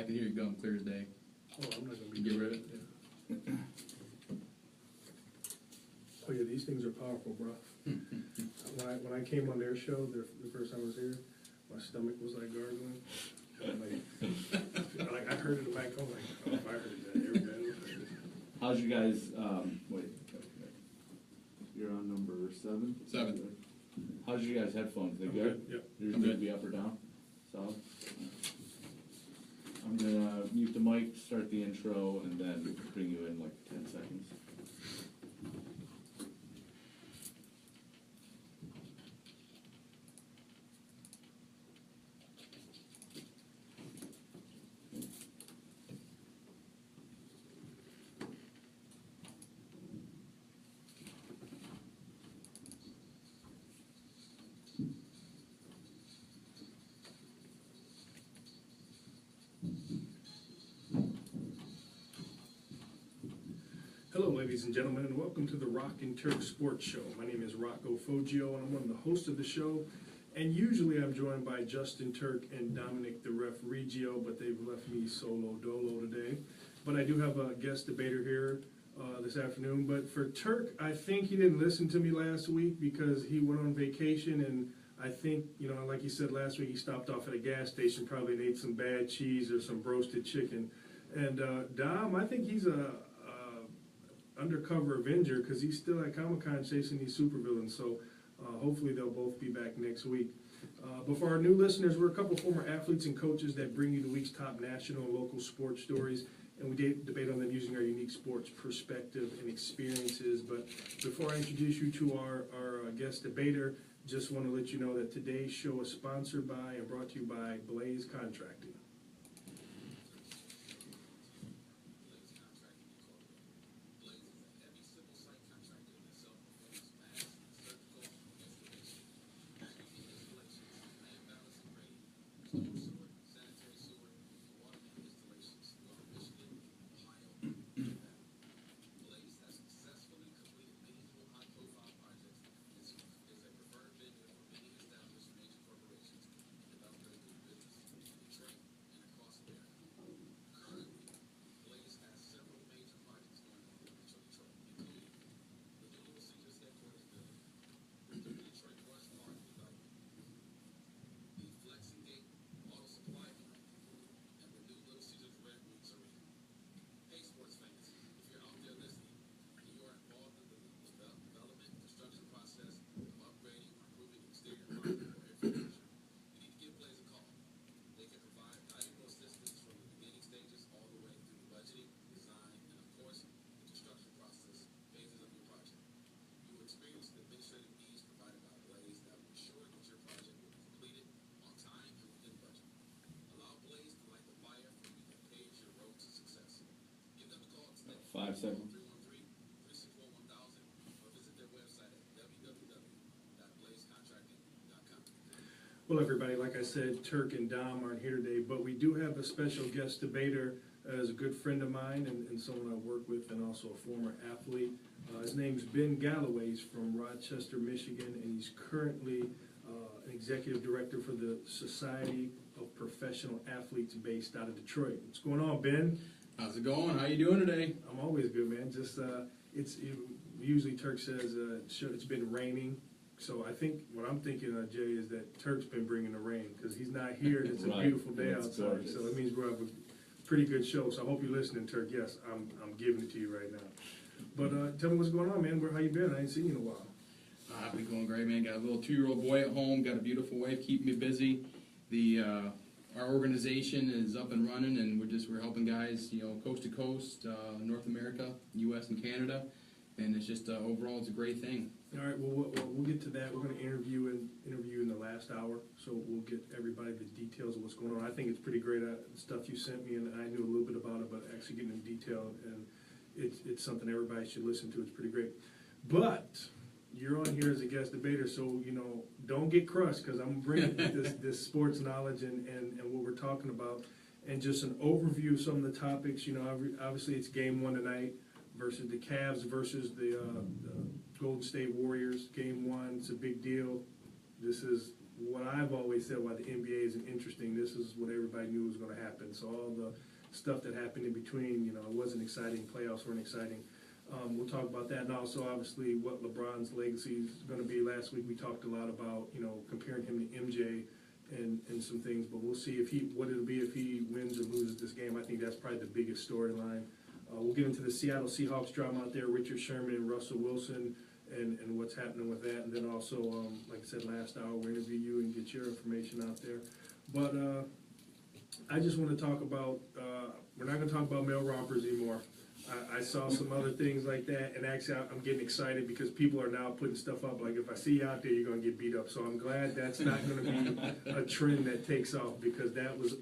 can hear you going clear as day. Oh, I'm not gonna be. Get rid of it. Yeah. Oh yeah, these things are powerful, bro. When I came on their show, the first time I was here, my stomach was like gargling. Like I heard it in the mic, I'm like, oh, if I heard that, everybody else heard it. How's you guys, wait, you're on number 7? 7. How's you guys' headphones? They I'm good? Yep. Yours I'm need to good. be up or down? Solid? I'm gonna mute the mic, start the intro, and then bring you in like 10 seconds. Hello, ladies and gentlemen, and welcome to the Rock and Turk Sports Show. My name is Rocco Foggio, and I'm one of the hosts of the show. And usually I'm joined by Justin Turk and Dominic the Ref Regio, but they've left me solo dolo today. But I do have a guest debater here this afternoon. But for Turk, I think he didn't listen to me last week because he went on vacation, and I think, you know, like he said last week, he stopped off at a gas station probably and ate some bad cheese or some roasted chicken. And Dom, I think he's a undercover Avenger because he's still at Comic-Con chasing these supervillains. So hopefully they'll both be back next week. But for our new listeners, we're a couple former athletes and coaches that bring you the week's top national and local sports stories, and we debate on them using our unique sports perspective and experiences. But before I introduce you to our guest debater, just want to let you know that today's show is sponsored by and brought to you by Blaze Contracting. Five seconds. Well, everybody, like I said, Turk and Dom aren't here today, but we do have a special guest debater as a good friend of mine and someone I work with, and also a former athlete. His name's Ben Galliway. He's from Rochester, Michigan, and he's currently an executive director for the Society of Professional Athletes based out of Detroit. What's going on, Ben? How's it going? How you doing today? I'm always good, man. Just usually Turk says it's been raining, so I think what I'm thinking, Jay, is that Turk's been bringing the rain because he's not here. And it's a Right. beautiful day It's outside, gorgeous. so that means we'll have a pretty good show. So I hope you're listening, Turk. Yes, I'm giving it to you right now. But tell me what's going on, man. How you been? I ain't seen you in a while. I've been going great, man. Got a little 2-year-old boy at home. Got a beautiful wife keeping me busy. Our organization is up and running, and we're helping guys, coast to coast, North America, U.S. and Canada, and it's just overall it's a great thing. All right, well, we'll get to that. We're going to interview in the last hour, so we'll get everybody the details of what's going on. I think it's pretty great stuff you sent me, and I knew a little bit about it, but actually getting in detail, and it's something everybody should listen to. It's pretty great. But you're on here as a guest debater, so don't get crushed because I'm bringing this sports knowledge and what we're talking about, and just an overview of some of the topics. Obviously it's game 1 tonight versus the Cavs versus the Golden State Warriors. Game 1, it's a big deal. This is what I've always said, why the NBA isn't interesting, this is what everybody knew was going to happen. So all the stuff that happened in between, you know, it wasn't exciting. Playoffs weren't exciting. We'll talk about that, and also obviously what LeBron's legacy is going to be. Last week we talked a lot about, you know, comparing him to MJ and some things, but we'll see what it'll be if he wins or loses this game. I think that's probably the biggest storyline. We'll get into the Seattle Seahawks drama out there, Richard Sherman and Russell Wilson, and what's happening with that. And then also, like I said, last hour, we'll interview you and get your information out there. But I just want to talk about, we're not going to talk about male rompers anymore. I saw some other things like that, and actually I'm getting excited because people are now putting stuff up, like if I see you out there, you're going to get beat up. So I'm glad that's not going to be a trend that takes off, because that was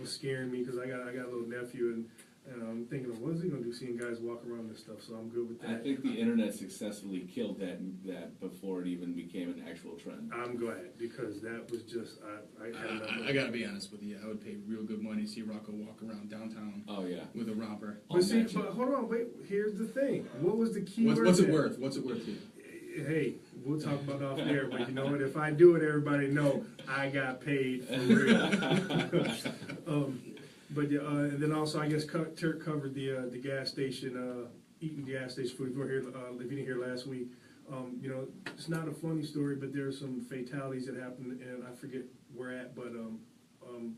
scaring me, because I got a little nephew, and I'm thinking, what is he going to do seeing guys walk around this stuff? So I'm good with that. I think the internet successfully killed that before it even became an actual trend. I'm glad, because that was just, I gotta be honest with you. I would pay real good money to see Rocco walk around downtown. Oh yeah, with a romper. But see, but hold on, wait. Here's the thing. What was the key word? What's it worth? What's it worth to you? Hey, we'll talk about it off air. But you know what? If I do it, everybody know I got paid for real. And then also, I guess Turk covered the gas station, eating gas station food. If you didn't hear last week, you know, it's not a funny story, but there are some fatalities that happened, and I forget where at, but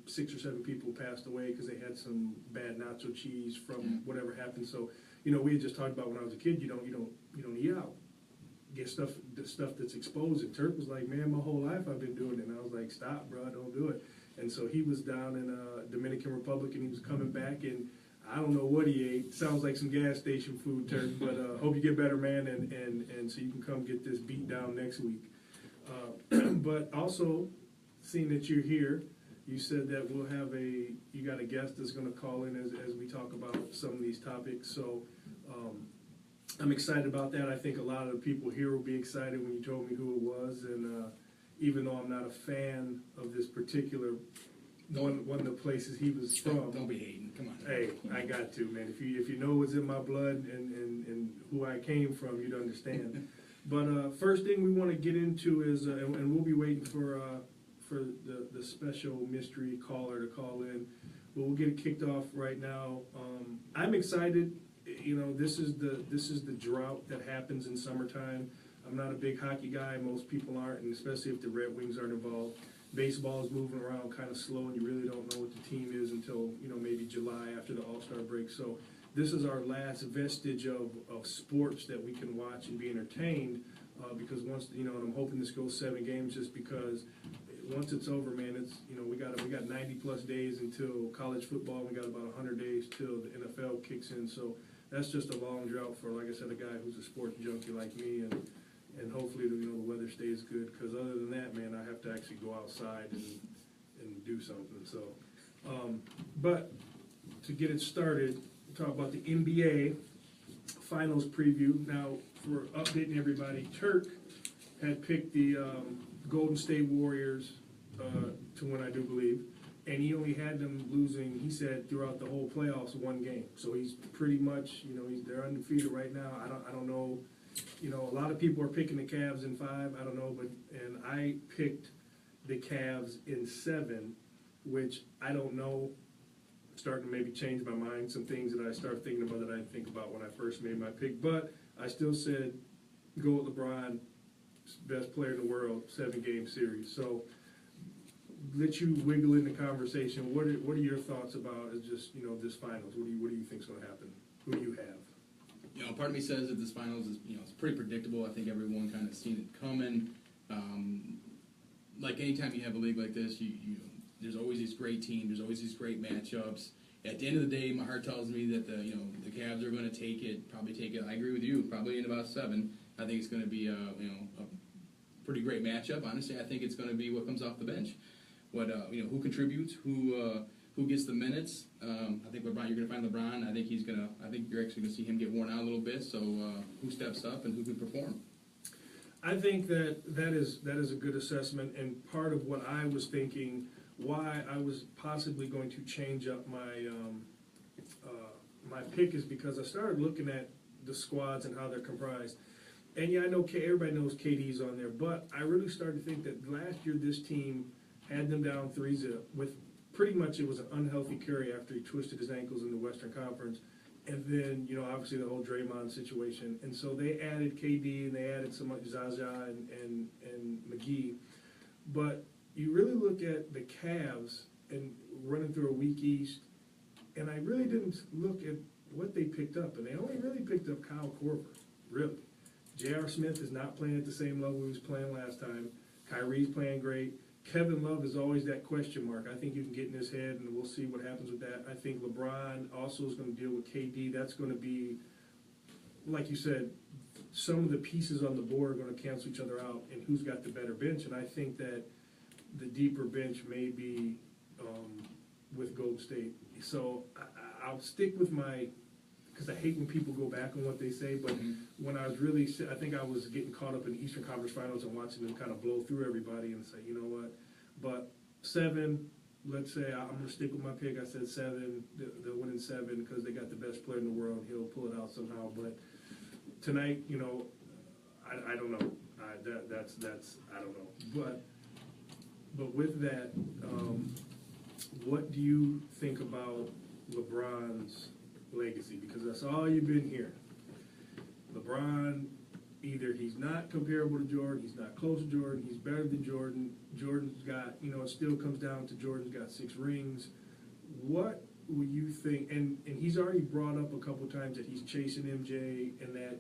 6 or 7 people passed away because they had some bad nacho cheese from whatever happened. So, you know, we had just talked about when I was a kid, you don't eat out. Get stuff that's exposed. And Turk was like, man, my whole life I've been doing it. And I was like, stop, bro, don't do it. And so he was down in Dominican Republic, and he was coming back, and I don't know what he ate. Sounds like some gas station food, Turk. But hope you get better, man, and so you can come get this beat down next week. But also, seeing that you're here, you said that you got a guest that's going to call in as we talk about some of these topics. So I'm excited about that. I think a lot of the people here will be excited when you told me who it was, and even though I'm not a fan of this particular one of the places he was from. Don't be hating. Come on. Hey, I got to, man. If you know what's in my blood and who I came from, you'd understand. But first thing we want to get into is, and we'll be waiting for the special mystery caller to call in. But we'll get it kicked off right now. I'm excited. You know, this is the drought that happens in summertime. I'm not a big hockey guy. Most people aren't, and especially if the Red Wings aren't involved. Baseball is moving around kind of slow, and you really don't know what the team is until, you know, maybe July after the All-Star break. So this is our last vestige of sports that we can watch and be entertained, because once, you know, and I'm hoping this goes 7 games, just because once it's over, man, it's, you know, we got 90 plus days until college football. We got about 100 days till the NFL kicks in. So that's just a long drought for, like I said, a guy who's a sports junkie like me, and hopefully, you know, the weather stays good, because other than that, man, I have to actually go outside and do something. So, but to get it started, we'll talk about the NBA Finals preview. Now, for updating everybody, Turk had picked the Golden State Warriors to win, I do believe, and he only had them losing, he said, throughout the whole playoffs 1 game. So he's pretty much, you know, they're undefeated right now. I don't know. You know, a lot of people are picking the Cavs in 5. I don't know, and I picked the Cavs in 7, which I don't know. I'm starting to maybe change my mind. Some things that I start thinking about that I didn't think about when I first made my pick. But I still said go with LeBron, best player in the world, 7-game series. So let you wiggle in the conversation. What are your thoughts about just, you know, this finals? What do you think is going to happen? Who do you have? You know, part of me says that this finals is, you know, it's pretty predictable. I think everyone kind of seen it coming. Like anytime you have a league like this, there's always these great teams. There's always these great matchups. At the end of the day, my heart tells me that the Cavs are going to take it. Probably take it. I agree with you. Probably in about 7. I think it's going to be a pretty great matchup. Honestly, I think it's going to be what comes off the bench. Who contributes, who gets the minutes. I think LeBron, you're going to find LeBron. I think you're actually going to see him get worn out a little bit. So who steps up and who can perform? I think that is a good assessment, and part of what I was thinking, why I was possibly going to change up my my pick, is because I started looking at the squads and how they're comprised. And yeah, I know everybody knows KD's on there, but I really started to think that last year this team had them down 3-0 with pretty much it was an unhealthy Curry after he twisted his ankles in the Western Conference. And then, obviously the whole Draymond situation. And so they added KD and they added some like Zaza and McGee. But you really look at the Cavs and running through a weak East, and I really didn't look at what they picked up. And they only really picked up Kyle Korver, really. J.R. Smith is not playing at the same level he was playing last time. Kyrie's playing great. Kevin Love is always that question mark. I think you can get in his head, and we'll see what happens with that. I think LeBron also is going to deal with KD. That's going to be, like you said, some of the pieces on the board are going to cancel each other out, and who's got the better bench. And I think that the deeper bench may be with Golden State. So I'll stick with my, because I hate when people go back on what they say, but when I was really, I think I was getting caught up in the Eastern Conference Finals and watching them kind of blow through everybody and say, you know what, but 7, let's say, I'm going to stick with my pick. I said 7, they'll win in 7 because they got the best player in the world. He'll pull it out somehow, but tonight, I don't know. That's I don't know. But with that, what do you think about LeBron's legacy? Because that's all you've been hearing. LeBron, either he's not comparable to Jordan, he's not close to Jordan, he's better than Jordan. Jordan's got, it still comes down to Jordan's got 6 rings. What will you think? And he's already brought up a couple times that he's chasing MJ, and that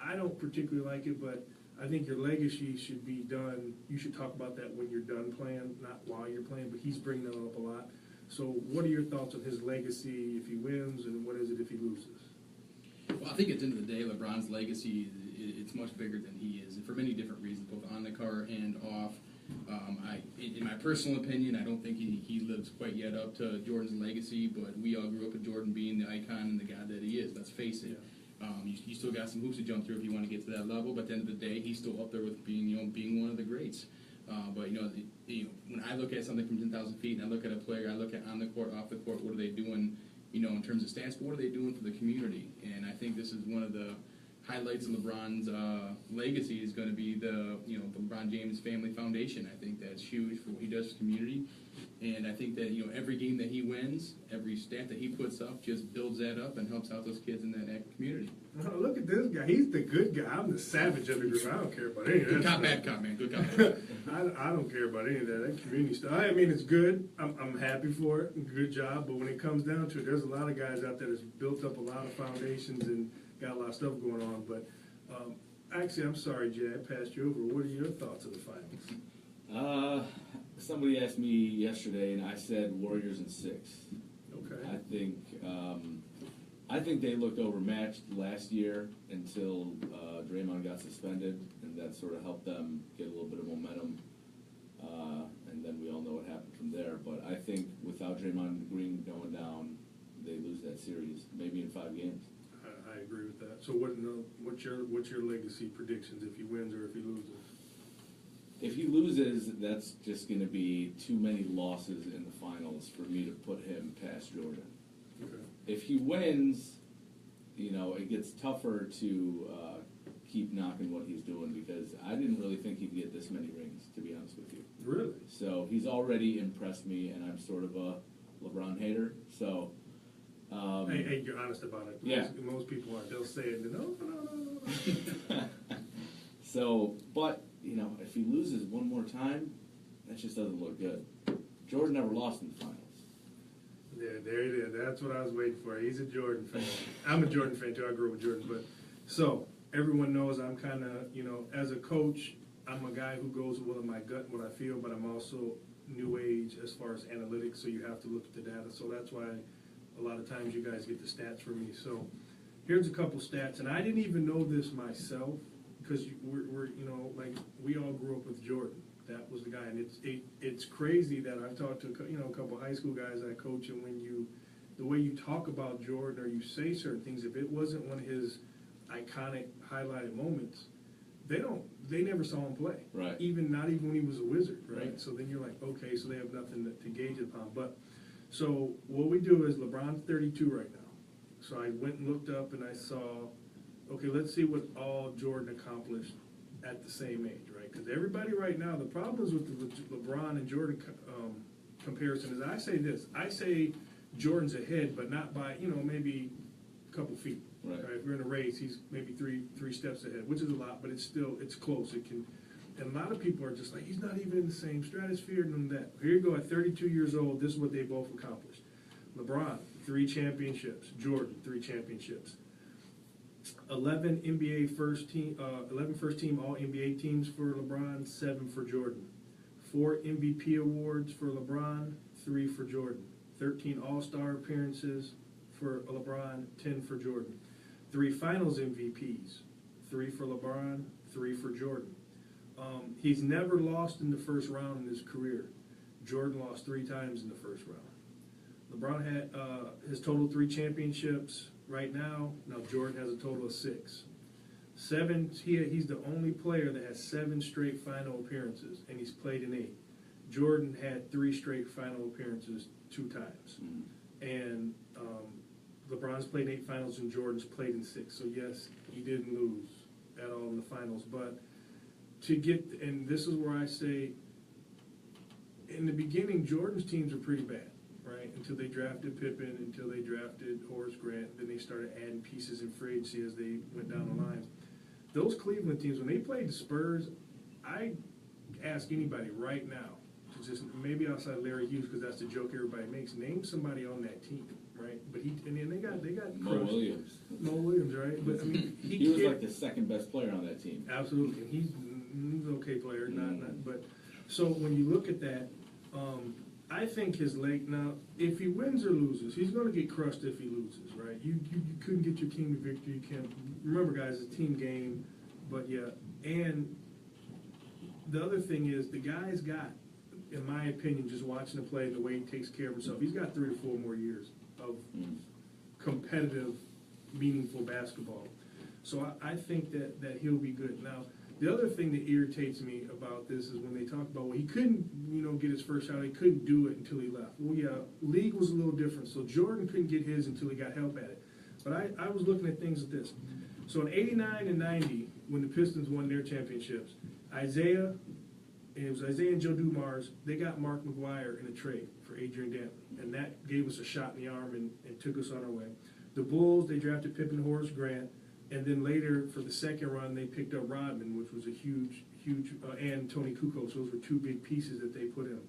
I don't particularly like it, but I think your legacy should be done. You should talk about that when you're done playing, not while you're playing, but he's bringing that up a lot. So what are your thoughts on his legacy if he wins, and what is it if he loses? Well, I think at the end of the day, LeBron's legacy, it's much bigger than he is, for many different reasons, both on the court and off. In my personal opinion, I don't think he lives quite yet up to Jordan's legacy, but we all grew up with Jordan being the icon and the guy that he is, let's face it. Yeah. You still got some hoops to jump through if you want to get to that level, but at the end of the day, he's still up there with being one of the greats. But when I look at something from 10,000 feet and I look at a player, I look at on the court, off the court, what are they doing, in terms of stats, but what are they doing for the community? And I think this is one of the highlights of LeBron's legacy is going to be the LeBron James Family Foundation. I think that's huge for what he does for the community. And I think that, every game that he wins, every stat that he puts up just builds that up and helps out those kids in that community. Oh, look at this guy. He's the good guy. I'm the savage of the group. I don't care about any of that. Good cop, bad cop, man. Good cop. I don't care about any of that. That community stuff. I mean, it's good. I'm happy for it. Good job. But when it comes down to it, there's a lot of guys out there that's built up a lot of foundations and got a lot of stuff going on. But actually, I'm sorry, Jay. I passed you over. What are your thoughts of the finals? Somebody asked me yesterday, and I said Warriors in 6. Okay. I think they looked overmatched last year until Draymond got suspended, and that sort of helped them get a little bit of momentum. And then we all know what happened from there. But I think without Draymond Green going down, they lose that series, maybe in 5 games. I agree with that. So what's your legacy predictions if he wins or if he loses? If he loses, that's just going to be too many losses in the finals for me to put him past Jordan. Okay. If he wins, it gets tougher to keep knocking what he's doing, because I didn't really think he'd get this many rings, to be honest with you. Really? So he's already impressed me, and I'm sort of a LeBron hater. So. Hey, you're honest about it. Yeah. Most people aren't. They'll say it. No. So, but. If he loses one more time, that just doesn't look good. Jordan never lost in the finals. Yeah, there it is. That's what I was waiting for. He's a Jordan fan. I'm a Jordan fan too. I grew up with Jordan. But so everyone knows I'm kind of, as a coach, I'm a guy who goes with my gut and what I feel, but I'm also new age as far as analytics. So you have to look at the data. So that's why a lot of times you guys get the stats from me. So here's a couple stats, and I didn't even know this myself. Because we're like we all grew up with Jordan. That was the guy, and it's crazy that I've talked to a couple high school guys I coach, and the way you talk about Jordan or you say certain things, if it wasn't one of his iconic highlighted moments, they never saw him play. Right. Not even when he was a Wizard. Right. Right. So then you're like, okay, so they have nothing to gauge it upon. But so what we do is LeBron's 32 right now. So I went and looked up and I saw okay, let's see what all Jordan accomplished at the same age, right? Because everybody right now, the problems with the LeBron and Jordan comparison is I say this. I say Jordan's ahead, but not by, maybe a couple feet. Right. If we're in a race, he's maybe three steps ahead, which is a lot, but it's close. And a lot of people are just like, he's not even in the same stratosphere and that. Here you go, at 32 years old, this is what they both accomplished. LeBron, 3 championships. Jordan, 3 championships. 11 first team All NBA teams for LeBron, 7 for Jordan. 4 MVP awards for LeBron, 3 for Jordan. 13 All-Star appearances for LeBron, 10 for Jordan. 3 Finals MVPs, 3 for LeBron, 3 for Jordan. He's never lost in the first round in his career. Jordan lost 3 times in the first round. LeBron had his total 3 championships right now. Now Jordan has a total of 6. 7. He's the only player that has 7 straight final appearances, and he's played in 8. Jordan had 3 straight final appearances 2 times, and LeBron's played in 8 finals, and Jordan's played in 6. So yes, he didn't lose at all in the finals, but and this is where I say, in the beginning, Jordan's teams were pretty bad, right? Until they drafted Pippen, until they drafted Horace Grant, then they started adding pieces in free agency as they went down the line. Those Cleveland teams, when they played the Spurs, I ask anybody right now to just, maybe outside Larry Hughes, because that's the joke everybody makes, name somebody on that team, right? But they got Mo crushed. Williams. Mo Williams, right? But I mean, he was like the second best player on that team. Absolutely, he's an okay player, not. But so when you look at that, I think his leg. Now, if he wins or loses, he's going to get crushed if he loses, right? You couldn't get your team to victory. You can't. Remember, guys, it's a team game. But yeah, and the other thing is the guy's got, in my opinion, just watching him play and the way he takes care of himself, he's got 3 or 4 more years of competitive, meaningful basketball. So I think that he'll be good. Now, the other thing that irritates me about this is when they talk about, well, he couldn't, get his first shot. He couldn't do it until he left. Well, yeah, league was a little different. So Jordan couldn't get his until he got help at it. But I was looking at things like this. So in 89 and 90, when the Pistons won their championships, Isaiah and Joe Dumars, they got Mark McGuire in a trade for Adrian Dantley. And that gave us a shot in the arm and took us on our way. The Bulls, they drafted Pippen, Horace Grant. And then later, for the second run, they picked up Rodman, which was a huge, and Tony Kukoc. So those were 2 big pieces that they put in.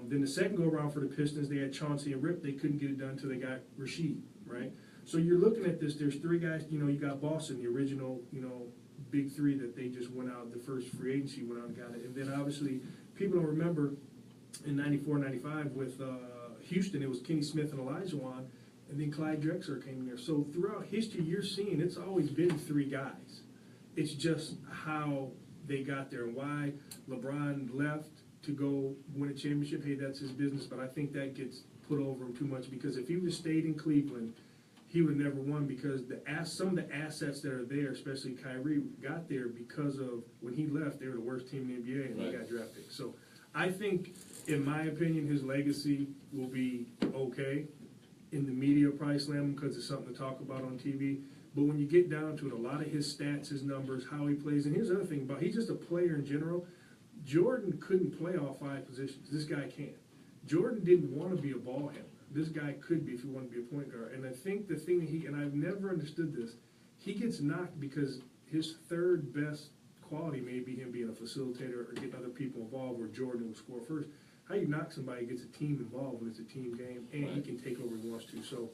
Then the second go-around for the Pistons, they had Chauncey and Rip. They couldn't get it done until they got Rasheed, right? So you're looking at this. There's 3 guys. You got Boston, the original, big 3 that they just went out. The first free agency went out and got it. And then obviously, people don't remember in 94, 95 with Houston, it was Kenny Smith and Elijah Wan. And then Clyde Drexler came in there. So throughout history, you're seeing it's always been 3 guys. It's just how they got there and why LeBron left to go win a championship. Hey, that's his business. But I think that gets put over him too much because if he would have stayed in Cleveland, he would have never won because some of the assets that are there, especially Kyrie, got there because of when he left, they were the worst team in the NBA and they got drafted. So I think, in my opinion, his legacy will be okay. In the media, probably slam him because it's something to talk about on TV. But when you get down to it, a lot of his stats, his numbers, how he plays, and here's the other thing about he's just a player in general. Jordan couldn't play all 5 positions. This guy can't. Jordan didn't want to be a ball handler. This guy could be if he wanted to be a point guard. And I think the thing that and I've never understood this, he gets knocked because his 3rd best quality may be him being a facilitator or getting other people involved where Jordan will score first. How you knock somebody gets a team involved when it's a team game, and he can take over when he wants to. So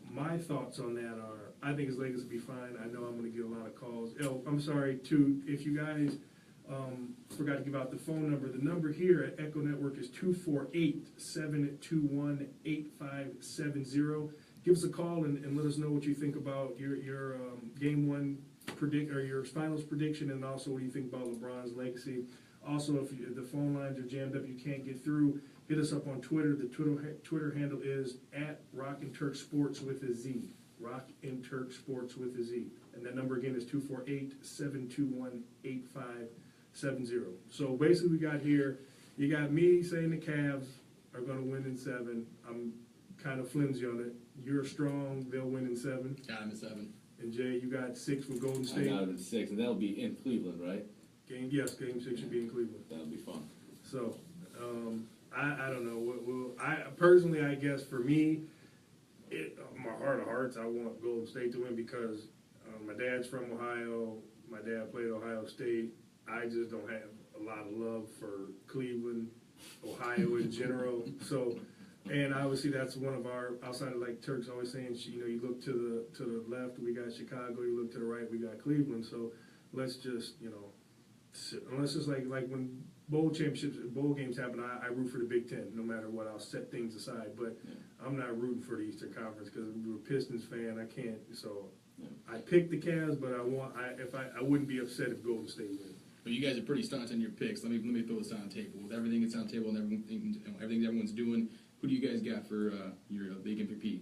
my thoughts on that are, I think his legacy will be fine. I know I'm going to get a lot of calls. Oh, I'm sorry, too, if you guys forgot to give out the phone number. The number here at Echo Network is 248-721-8570. Give us a call and let us know what you think about your Game 1 your finals prediction, and also what do you think about LeBron's legacy. Also, if the phone lines are jammed up, you can't get through, hit us up on Twitter. The Twitter handle is @RockinTurkSports with a Z. RockinTurkSports with a Z. And that number again is 248-721-8570. So basically, we got here, you got me saying the Cavs are going to win in 7. I'm kind of flimsy on it. You're strong, they'll win in 7. Got him at 7. And Jay, you got 6 with Golden I State. got it at 6, and that'll be in Cleveland, right? Game 6 should be in Cleveland. That'll be fun. So, I don't know. I personally, I guess for me, my heart of hearts, I want Golden State to win because my dad's from Ohio. My dad played Ohio State. I just don't have a lot of love for Cleveland, Ohio in general. So, and obviously that's one of our, outside of like Turk's always saying, you look to the left, we got Chicago. You look to the right, we got Cleveland. So let's just, unless it's like when bowl games happen, I root for the Big Ten, no matter what. I'll set things aside, but I'm not rooting for the Eastern Conference because I'm a Pistons fan. I can't. So I picked the Cavs, but I wouldn't be upset if Golden State wins. But you guys are pretty staunch on your picks. Let me throw this on the table. With everything that's on the table and everything everyone's doing, who do you guys got for your big MVP?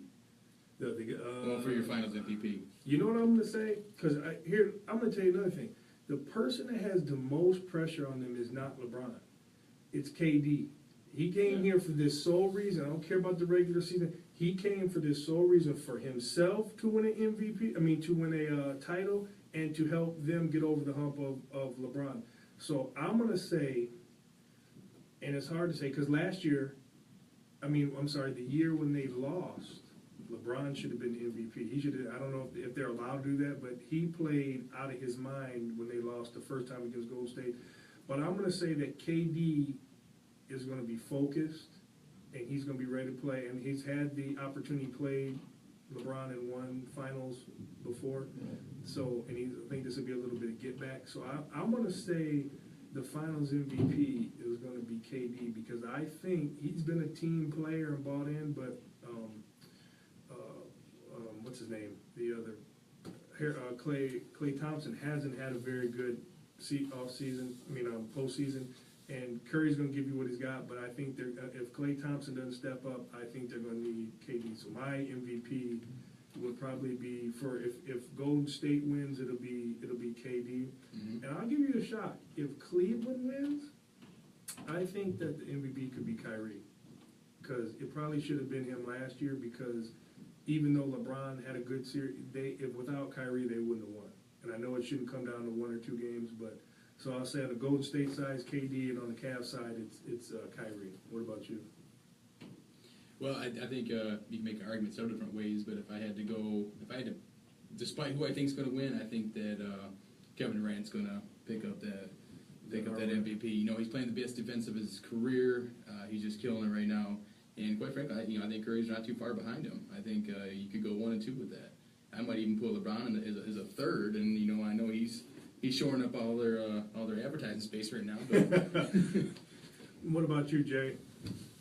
Going for your Finals MVP. You know what I'm going to say? Because I'm going to tell you another thing. The person that has the most pressure on them is not LeBron. It's KD. He came here for this sole reason. I don't care about the regular season. He came for this sole reason for himself to win an MVP. To win a title and to help them get over the hump of LeBron. So I'm going to say, and it's hard to say because last year, the year when they lost, LeBron should have been the MVP. He should have. I don't know if they're allowed to do that, but he played out of his mind when they lost the first time against Golden State. But I'm going to say that KD is going to be focused, and he's going to be ready to play. And he's had the opportunity to play LeBron in one finals before. So, and I think this will be a little bit of get back. So I'm going to say the Finals MVP is going to be KD because I think he's been a team player and bought in, but what's his name? The other Klay Thompson hasn't had a very good postseason. And Curry's going to give you what he's got, but I think if Klay Thompson doesn't step up, I think they're going to need KD. So my MVP would probably be if Golden State wins, it'll be KD. Mm-hmm. And I'll give you a shot. If Cleveland wins, I think that the MVP could be Kyrie, because it probably should have been him last year. Because even though LeBron had a good series, without Kyrie they wouldn't have won. And I know it shouldn't come down to 1 or 2 games, but. So I'll say on the Golden State side, it's KD, and on the Cavs side, it's Kyrie. What about you? Well, I think you can make an argument several different ways, but if I had to, despite who I think is going to win, I think that Kevin Durant's going to pick up that MVP. He's playing the best defense of his career. He's just killing it right now, and quite frankly, I think Curry's not too far behind him. I think you could go 1 and 2 with that. I might even put LeBron as a third, and I know he's shoring up all their advertising space right now. But. What about you, Jay?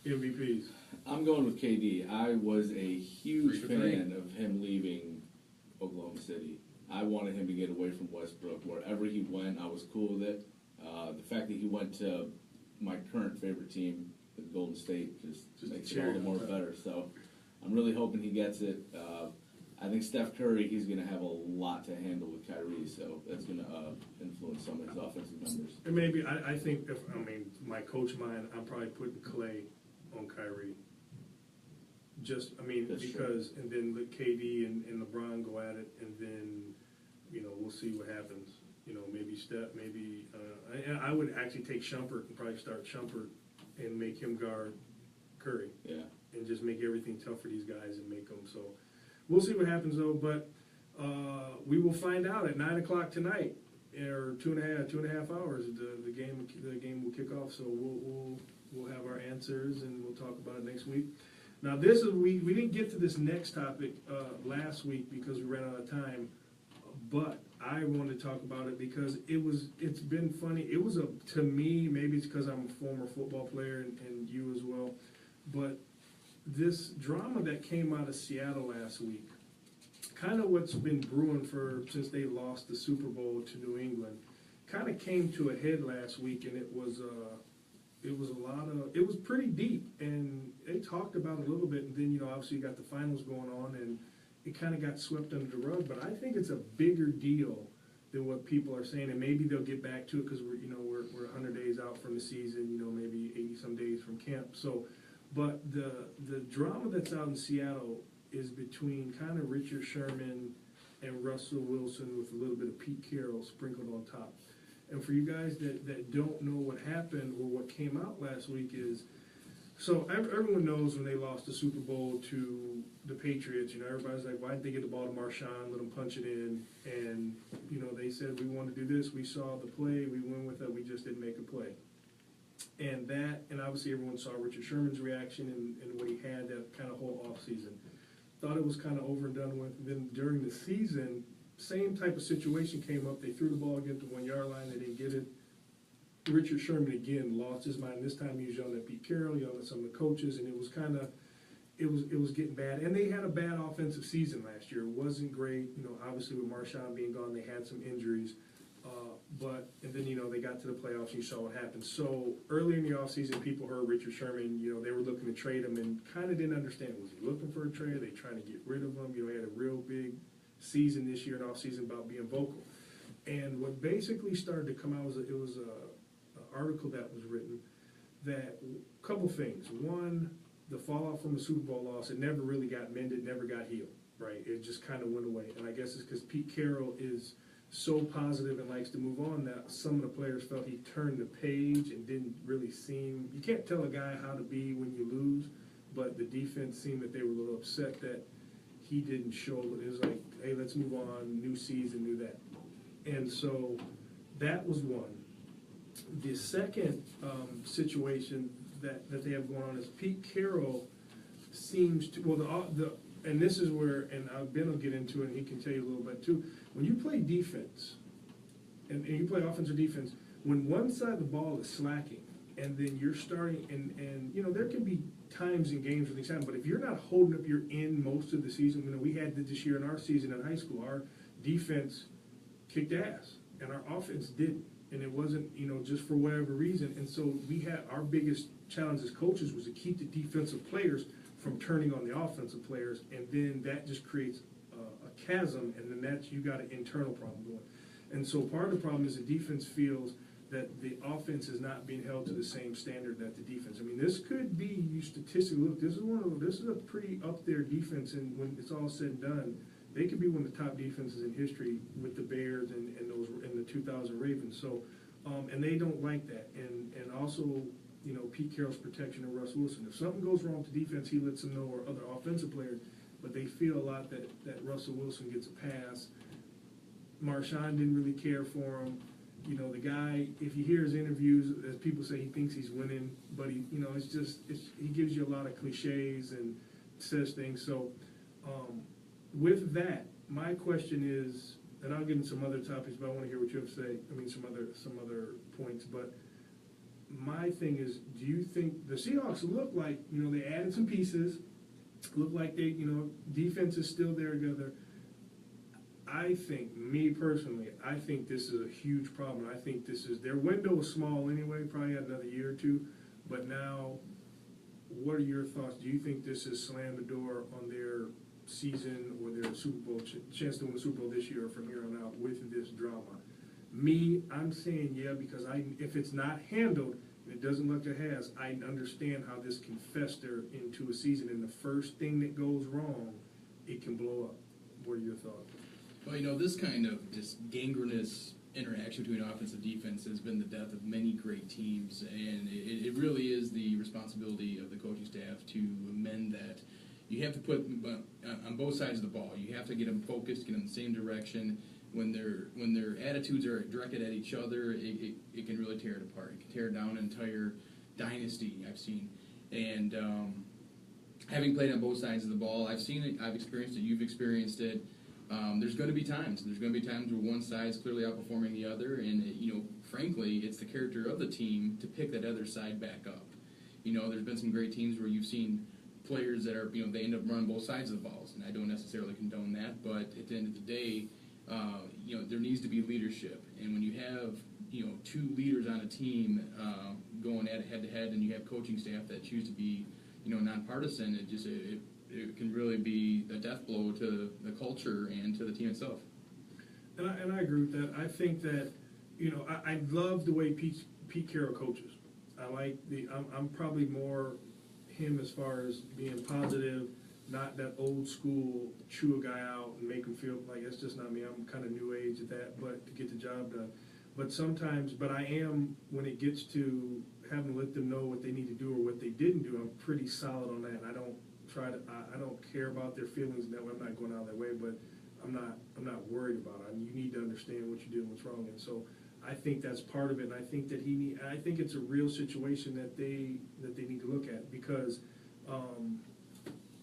MVPs. I'm going with KD. I was a huge fan of him leaving Oklahoma City. I wanted him to get away from Westbrook. Wherever he went, I was cool with it. The fact that he went to my current favorite team, the Golden State, just makes it all the more better. So I'm really hoping he gets it. I think Steph Curry, he's going to have a lot to handle with Kyrie, so that's going to influence some of his offensive numbers. And maybe, I think, my coach mind, I'm probably putting Clay on Kyrie. That's because, true. And then let KD and LeBron go at it, and then, we'll see what happens. Maybe Steph, I would actually take Shumpert and probably start Shumpert and make him guard Curry. Yeah. And just make everything tough for these guys and make them so. We'll see what happens, though, but we will find out at 9 o'clock tonight, or two and a half hours. The game will kick off, so we'll have our answers and we'll talk about it next week. Now, we didn't get to this next topic last week because we ran out of time, but I wanted to talk about it because it's been funny. It was to me, maybe it's because I'm a former football player and you as well, but. This drama that came out of Seattle last week, kind of what's been brewing since they lost the Super Bowl to New England, kind of came to a head last week, and it was pretty deep, and they talked about it a little bit, and then obviously you got the finals going on, and it kind of got swept under the rug. But I think it's a bigger deal than what people are saying, and maybe they'll get back to it because we're 100 days out from the season, maybe 80 some days from camp, so. But the drama that's out in Seattle is between kind of Richard Sherman and Russell Wilson with a little bit of Pete Carroll sprinkled on top. And for you guys that don't know what happened or what came out last week is, so everyone knows when they lost the Super Bowl to the Patriots, everybody's like, why didn't they get the ball to Marshawn, let him punch it in? And, they said, we want to do this, we saw the play, we went with it, we just didn't make a play. And obviously everyone saw Richard Sherman's reaction and what he had that kind of whole offseason. Thought it was kind of over and done with. Then during the season, same type of situation came up. They threw the ball against the 1 yard line, they didn't get it. Richard Sherman again lost his mind. This time he was yelling at Pete Carroll, yelling at some of the coaches, and it was kind of, it was getting bad. And they had a bad offensive season last year. It wasn't great. Obviously with Marshawn being gone, they had some injuries. And then, they got to the playoffs and you saw what happened. So early in the offseason, people heard Richard Sherman, they were looking to trade him and kind of didn't understand. Was he looking for a trade? Are they trying to get rid of him? He had a real big season this year in offseason about being vocal. And what basically started to come out was it was an article that was written that a couple things. One, the fallout from the Super Bowl loss, it never really got mended, never got healed, right? It just kind of went away. And I guess it's because Pete Carroll is so positive and likes to move on that some of the players felt he turned the page and didn't really seem, you can't tell a guy how to be when you lose, but the defense seemed that they were a little upset that he didn't show. It was like, hey, let's move on, new season, new that. And so that was one. The second situation that they have going on is Pete Carroll seems to, and this is where, and Ben will get into it, and he can tell you a little bit too. When you play defense, and you play offense or defense, when one side of the ball is slacking, and then you're starting, and there can be times in games where things happen, but if you're not holding up your end most of the season, we had this year in our season in high school, our defense kicked ass, and our offense didn't. And it wasn't, just for whatever reason. And so we had our biggest challenge as coaches was to keep the defensive players from turning on the offensive players, and then that just creates a chasm, and then you got an internal problem going. And so part of the problem is the defense feels that the offense is not being held to the same standard that the defense. I mean, this could be, you statistically look, this is a pretty up there defense, and when it's all said and done, they could be one of the top defenses in history with the Bears and those in the 2000 Ravens. So, and they don't like that. And also, Pete Carroll's protection of Russ Wilson. If something goes wrong with the defense, he lets them know, or other offensive players. But they feel a lot that Russell Wilson gets a pass. Marshawn didn't really care for him. The guy, if you hear his interviews, as people say, he thinks he's winning, but he gives you a lot of cliches and says things. So, with that, my question is, and I'll get into some other topics, but I want to hear what you have to say. I mean, some other points. But my thing is, do you think the Seahawks look like, they added some pieces, look like they, defense is still there together. I think, me personally, I think this is a huge problem. I think their window is small anyway, probably had another year or two. But now, what are your thoughts? Do you think this has slammed the door on their season or their Super Bowl chance to win the Super Bowl this year or from here on out with this drama? Me, I'm saying yeah, because if it's not handled, and it doesn't look like it has, I understand how this can fester into a season, and the first thing that goes wrong, it can blow up. What are your thoughts? Well, this kind of just gangrenous interaction between offense and defense has been the death of many great teams, and it really is the responsibility of the coaching staff to amend that. You have to put on both sides of the ball. You have to get them focused, get them in the same direction. When their attitudes are directed at each other, it can really tear it apart. It can tear down an entire dynasty, I've seen. And having played on both sides of the ball, I've seen it, I've experienced it, you've experienced it. There's going to be times. There's going to be times where one side's clearly outperforming the other, and frankly, it's the character of the team to pick that other side back up. There's been some great teams where you've seen players that are, they end up running both sides of the balls, and I don't necessarily condone that, but at the end of the day, there needs to be leadership, and when you have, two leaders on a team going at it head-to-head, and you have coaching staff that choose to be, nonpartisan, it can really be a death blow to the culture and to the team itself. And I agree with that. I think that, I love the way Pete Carroll coaches. I like I'm probably more him as far as being positive, not that old school chew a guy out and make him feel like that's just not me. I'm kind of new age at that, but to get the job done. But sometimes, but I am, when it gets to having to let them know what they need to do or what they didn't do, I'm pretty solid on that. I don't I don't care about their feelings in that way. I'm not going out that way, but I'm not worried about it. You need to understand what you did and what's wrong. And so I think that's part of it. And I think that I think it's a real situation that they need to look at because,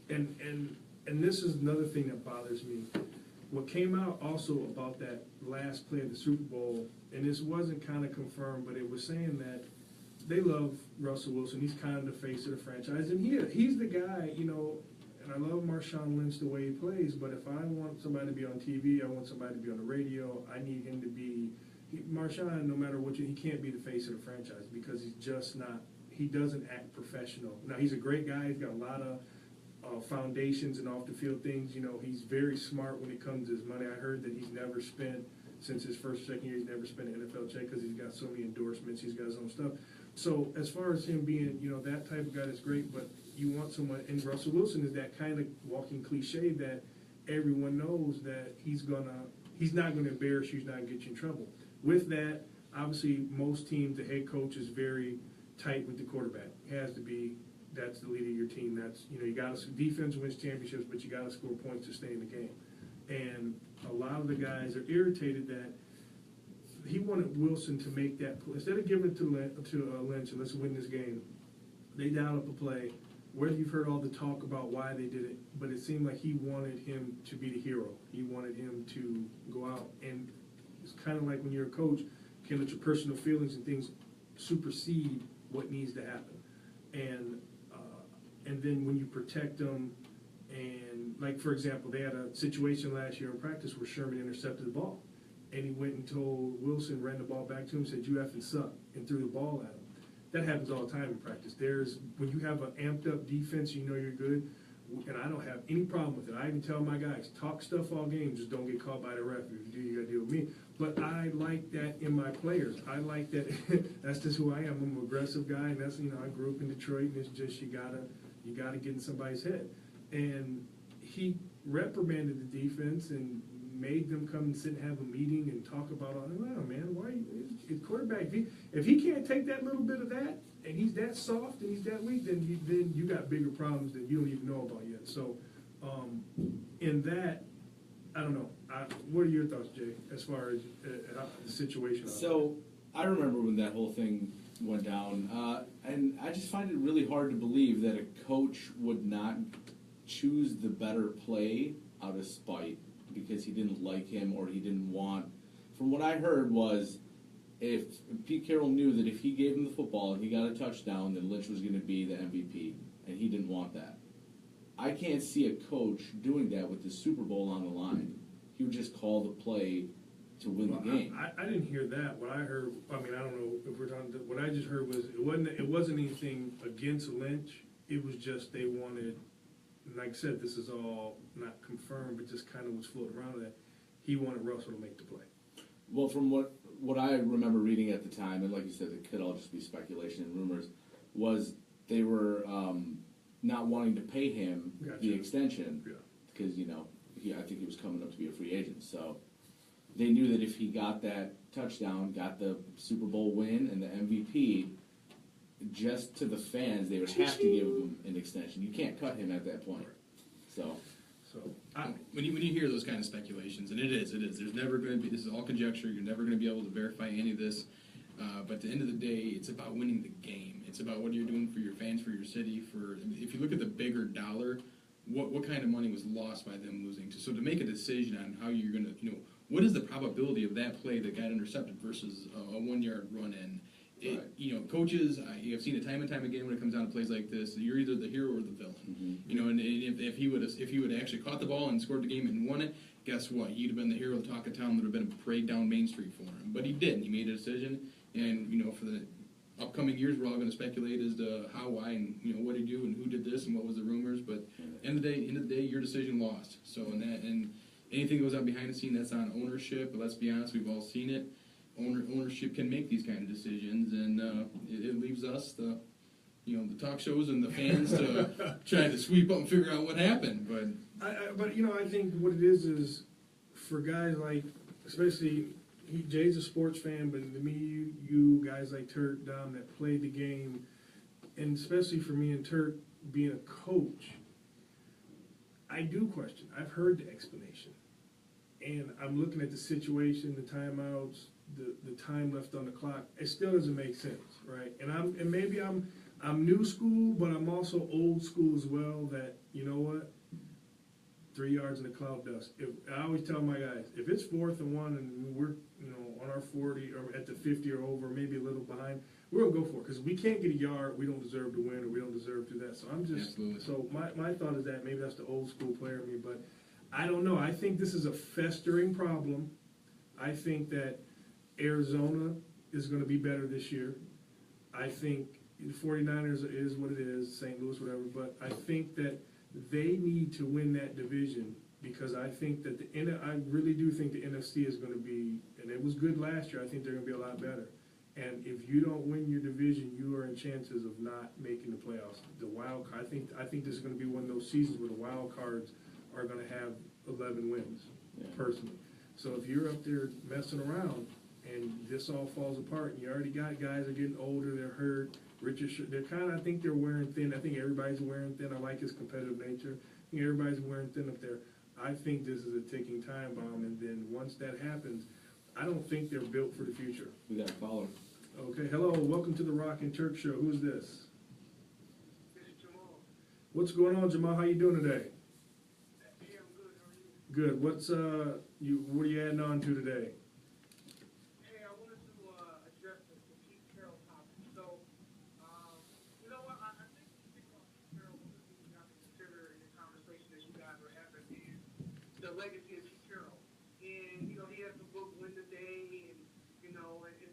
and this is another thing that bothers me. What came out also about that last play of the Super Bowl, and this wasn't kind of confirmed, but it was saying that they love Russell Wilson. He's kind of the face of the franchise, and he's the guy, you know. And I love Marshawn Lynch the way he plays, but if I want somebody to be on TV, I want somebody to be on the radio. I need him to be Marshawn. No matter what, he can't be the face of the franchise because he's just not. He doesn't act professional. Now he's a great guy. He's got a lot of foundations and off the field things. You know, he's very smart when it comes to his money. I heard that he's never spent since his first, second year. He's never spent an NFL check because he's got so many endorsements. He's got his own stuff. So as far as him being, you know, that type of guy, that's great. But you want someone, and Russell Wilson is that kind of walking cliche that everyone knows that he's not gonna embarrass you. He's not gonna get you in trouble. With that, obviously, most teams, the head coach is very tight with the quarterback. It has to be. That's the leader of your team. That's, you know, you got to, defense wins championships, but you got to score points to stay in the game. And a lot of the guys are irritated that he wanted Wilson to make that play. Instead of giving it to Lynch and let's win this game, they dial up a play. Whether you've heard all the talk about why they did it, but it seemed like he wanted him to be the hero. He wanted him to go out. And it's kind of like when you're a coach, can let your personal feelings and things supersede what needs to happen. And then when you protect them, and like, for example, they had a situation last year in practice where Sherman intercepted the ball. And he went and told Wilson, ran the ball back to him, said, "You effing suck," and threw the ball at him. That happens all the time in practice. When you have an amped up defense, you know you're good, and I don't have any problem with it. I even tell my guys, talk stuff all game, just don't get caught by the ref. If you do, you gotta deal with me. But I like that in my players. I like that. That's just who I am. I'm an aggressive guy, and that's, you know, I grew up in Detroit, and it's just you gotta get in somebody's head. And he reprimanded the defense and made them come and sit and have a meeting and talk about all. Wow, man, why is quarterback? If he can't take that little bit of that, and he's that soft and he's that weak, then you got bigger problems that you don't even know about yet. So, in that, I don't know. What are your thoughts, Jay, as far as the situation? So I remember when that whole thing went down, and I just find it really hard to believe that a coach would not choose the better play out of spite because he didn't like him or he didn't want. From what I heard was, if Pete Carroll knew that if he gave him the football and he got a touchdown, then Lynch was going to be the MVP, and he didn't want that. I can't see a coach doing that with the Super Bowl on the line. He would just call the play to win the game. I didn't hear that. What I heard, I mean, I don't know if we're talking. What I just heard was it wasn't anything against Lynch. It was just they wanted. Like I said, this is all not confirmed, but just kind of was floating around that he wanted Russell to make the play. Well, from what I remember reading at the time, and like you said, it could all just be speculation and rumors, was they were not wanting to pay him the extension because, you know, I think he was coming up to be a free agent. So they knew that if he got that touchdown, got the Super Bowl win and the MVP, just to the fans, they would have to give him an extension. You can't cut him at that point. So when you hear those kind of speculations, and it is. There's never going to be. This is all conjecture. You're never going to be able to verify any of this. But at the end of the day, it's about winning the game. It's about what you're doing for your fans, for your city. If you look at the bigger dollar, what kind of money was lost by them losing? So to make a decision on how you're going to, you know, what is the probability of that play that got intercepted versus a 1-yard run in? You know, coaches, I've seen it time and time again when it comes down to plays like this. You're either the hero or the villain. Mm-hmm. You know, and if he would have actually caught the ball and scored the game and won it, guess what? He'd have been the hero of the talk of town. There would have been a parade down Main Street for him. But he didn't. He made a decision, and you know, for the upcoming years, we're all going to speculate as to how, why, and you know what he do and who did this and what was the rumors. But end of the day, your decision lost. So and anything that goes on behind the scene, that's on ownership. But let's be honest, we've all seen it. Ownership can make these kind of decisions, and it leaves us, the the talk shows and the fans to try to sweep up and figure out what happened. But But I think what it is for guys like, especially Jay's a sports fan, but to me, you guys like Turk, Dom, that played the game, and especially for me and Turk being a coach, I do question. I've heard the explanation, and I'm looking at the situation, the timeouts, the time left on the clock. It still doesn't make sense, right? And maybe I'm new school, but I'm also old school as well. That, you know what, 3 yards in the cloud dust. I always tell my guys, if it's 4th and 1 and we're on our 40 or at the 50 or over, maybe a little behind, we're gonna go for it, because we can't get a yard, we don't deserve to win, or we don't deserve to do that. So I'm just Absolutely. so my thought is that maybe that's the old school player in me, but I don't know. I think this is a festering problem. I think that Arizona is going to be better this year. I think the 49ers is what it is, St. Louis, whatever, but I think that they need to win that division, because I think that I really do think the NFC is going to be, and it was good last year, I think they're going to be a lot better. And if you don't win your division, you are in chances of not making the playoffs. The wild card, I think this is going to be one of those seasons where the wild cards are going to have 11 wins, personally. So if you're up there messing around and this all falls apart, and you already got guys that are getting older, they're hurt. They're kind of, I think they're wearing thin. I think everybody's wearing thin. I like his competitive nature. I think everybody's wearing thin up there. I think this is a ticking time bomb, and then once that happens, I don't think they're built for the future. We got a caller. Okay, hello, welcome to the Rock and Turk Show. Who's this? This is Jamal. What's going on, Jamal? How you doing today? Hey, I'm good. How are you? Good. What are you adding on to today? Hey, I wanted to address the Pete Carroll topic. So, you know what? I think Pete Carroll, one of the things you have to consider in the conversation that you guys are having is the legacy of Pete Carroll. And, he has the book Win the Day, and, and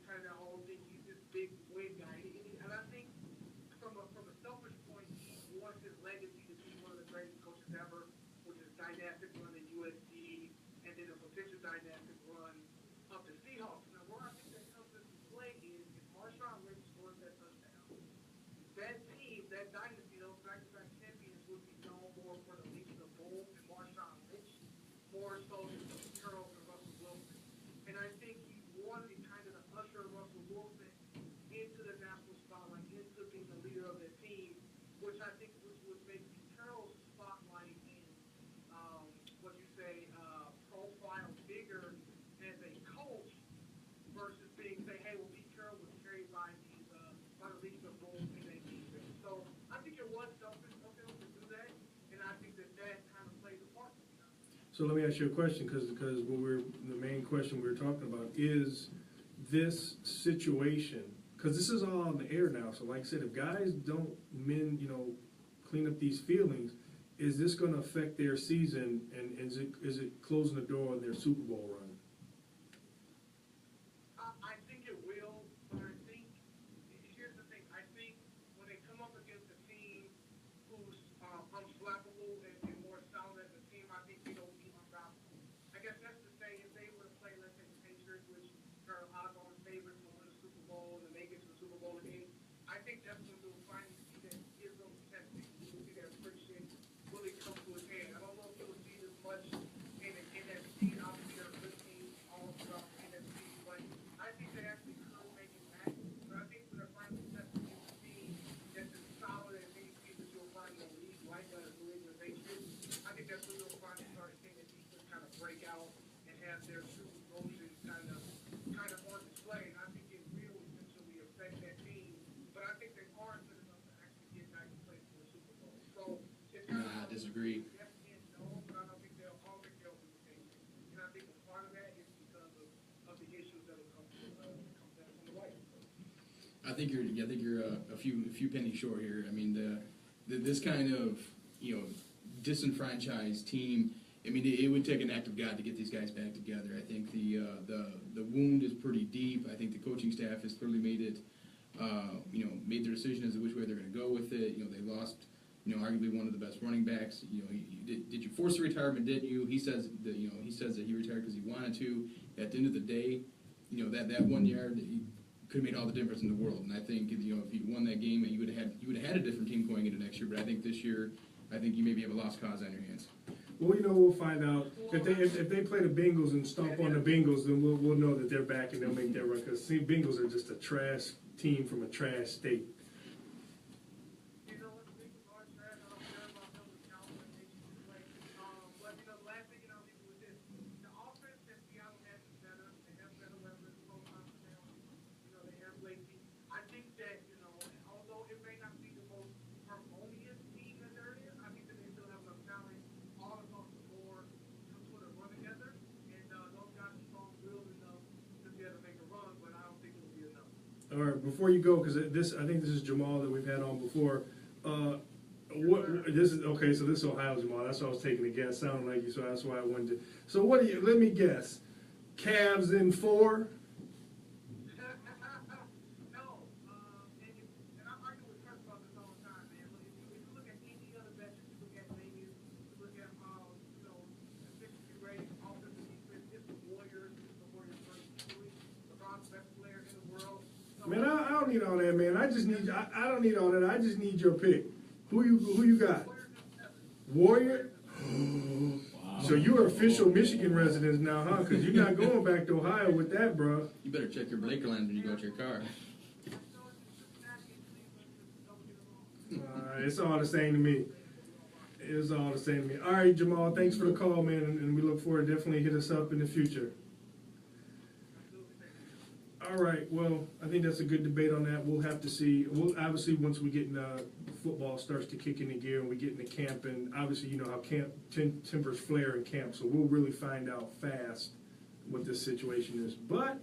kind of that whole thing. He's this big win guy. And I think from a selfish point, he wants his legacy to be one of the greatest coaches ever, which is dynastic run in USC, and then a potential dynastic run of the Seahawks. Now, where I think that comes into play is if Marshawn Lynch scores that touchdown, that team, that dynasty, those back-to-back champions would be known more for the Legion of Boom and Marshawn Lynch, more so than Pete Carroll and Russell Wilson. And I think he wanted kind of to usher Russell Wilson into the national spotlight, into being the leader of that team, which I think would make Pete Carroll's spotlight and what you say, profile bigger as a coach versus hey, well, Pete Carroll was carried by the Legion of Boom and that defense. So I think it was selfish of him to do that, and I think that kind of plays a part. So let me ask you a question, because the main question we're talking about is this situation, because this is all on the air now. So like I said, if guys don't clean up these feelings, is this going to affect their season, and is it closing the door on their Super Bowl run? I think it will, but I think here's the thing. I think when they come up against a team who's unflappable and more solid as a team, I think it'll be unstoppable. I guess that's to say, if they were to play, let's say, the Patriots, which are odds-on favorites to win the Super Bowl and they get to the Super Bowl again, I think that's when we'll finally see that ism testing. We'll see that friction really come to its head. I don't know if you'll see this much in NFC. Obviously, there are good teams all throughout the NFC, but I think they actually could make it back. But I think when they're finally testing the team that's as solid as any team that you'll find in the league, like the New England Patriots, I think that's when you'll finally start seeing the defense kind of break out and have their true motions kind of on display. And I think it will eventually affect that team. But I think they are good enough to actually get back and play for the Super Bowl. So it's kind I of disagree. yes and no, but I don't think they'll win the Patriots. And I think a part of that is because of the issues that will come down from the White House. I think you're a few pennies short here. I mean, this kind of disenfranchised team. I mean, it would take an act of God to get these guys back together. I think the wound is pretty deep. I think the coaching staff has clearly made it, made their decision as to which way they're going to go with it. They lost, arguably one of the best running backs. Did you force a retirement? Didn't you? He says that he retired because he wanted to. At the end of the day, that 1 yard could have made all the difference in the world. And I think, you know, if you'd won that game, you would have had a different team going into next year. But I think this year, I think you maybe have a lost cause on your hands. Well, you know, we'll find out. If they play the Bengals and stomp on the Bengals, then we'll know that they're back and they'll make that run. Because, see, Bengals are just a trash team from a trash state. You know what, the Bengals are trash. I don't care about them with Calvin and they used to play. But, you know, the last thing I'll leave you with this. The offense that Seattle has is better. They have better weapons. You know, they have Lacey. I think that, you know, although it may not be the most harmonious team that there is, I think that they still have enough talent all across the board to sort of run together. And those guys are strong-willed enough to be able to make a run, but I don't think it'll be enough. All right, before you go, because I think this is Jamal that we've had on before. This is okay. So this is Ohio Jamal. That's why I was taking a guess. Sounded like you, so that's why I wanted to. So what do you? Let me guess. Cavs in 4. No, and I'm arguing with Turk about this all the time, man. Look, if you look at any other veteran, you look at Vegas, you look at, you know, efficiency rating, offensive defense, it's the Warriors first, LeBron's the best player in the world. So, Man, I don't need all that, man. I just need. I don't need all that. I just need your pick. Who you got? Warriors Warrior. in 7. Wow. So you're official Michigan residents now, huh? Because you're not going back to Ohio with that, bro. You better check your breaker lines when you go to your car. It's all the same to me. It's all the same to me. All right, Jamal, thanks for the call, man, and we look forward to definitely hit us up in the future. All right, well, I think that's a good debate on that. We'll have to see. We'll obviously, once we get in football starts to kick into gear and we get into camp, and obviously, you know how camp tempers flare in camp, so we'll really find out fast what this situation is. But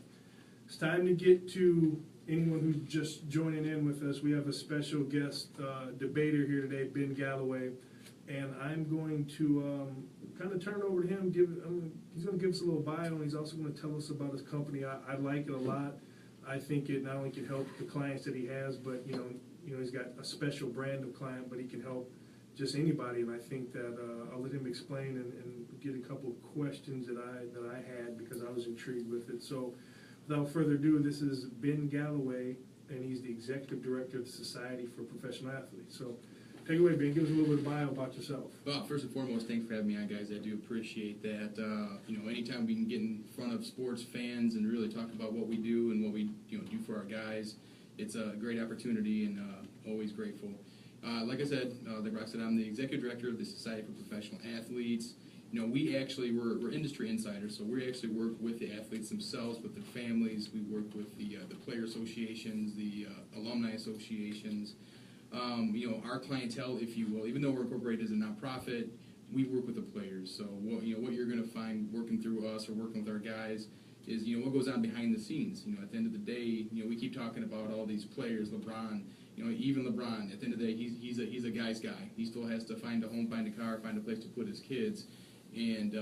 it's time to get to anyone who's just joining in with us. We have a special guest debater here today, Ben Galliway, and I'm going to kind of turn it over to him. He's going to give us a little bio, and he's also going to tell us about his company. I like it a lot. I think it not only can help the clients that he has, but you know he's got a special brand of client, but he can help just anybody. And I think that I'll let him explain and get a couple of questions that I had because I was intrigued with it. So without further ado, this is Ben Galliway, and he's the executive director of the Society for Professional Athletes. So take it away, Ben. Give us a little bit of bio about yourself. Well, first and foremost, thanks for having me on, guys. I do appreciate that. You know, anytime we can get in front of sports fans and really talk about what we do and what we do for our guys, it's a great opportunity and always grateful. Like I said, like Rock said, I'm the executive director of the Society for Professional Athletes. You know, we actually we're industry insiders, so we actually work with the athletes themselves, with their families. We work with the player associations, the alumni associations. You know, our clientele, if you will, even though we're incorporated as a nonprofit, we work with the players. So what you're going to find working through us or working with our guys is what goes on behind the scenes. At the end of the day, we keep talking about all these players, LeBron. Even LeBron, at the end of the day, he's a guy's guy. He still has to find a home, find a car, find a place to put his kids. And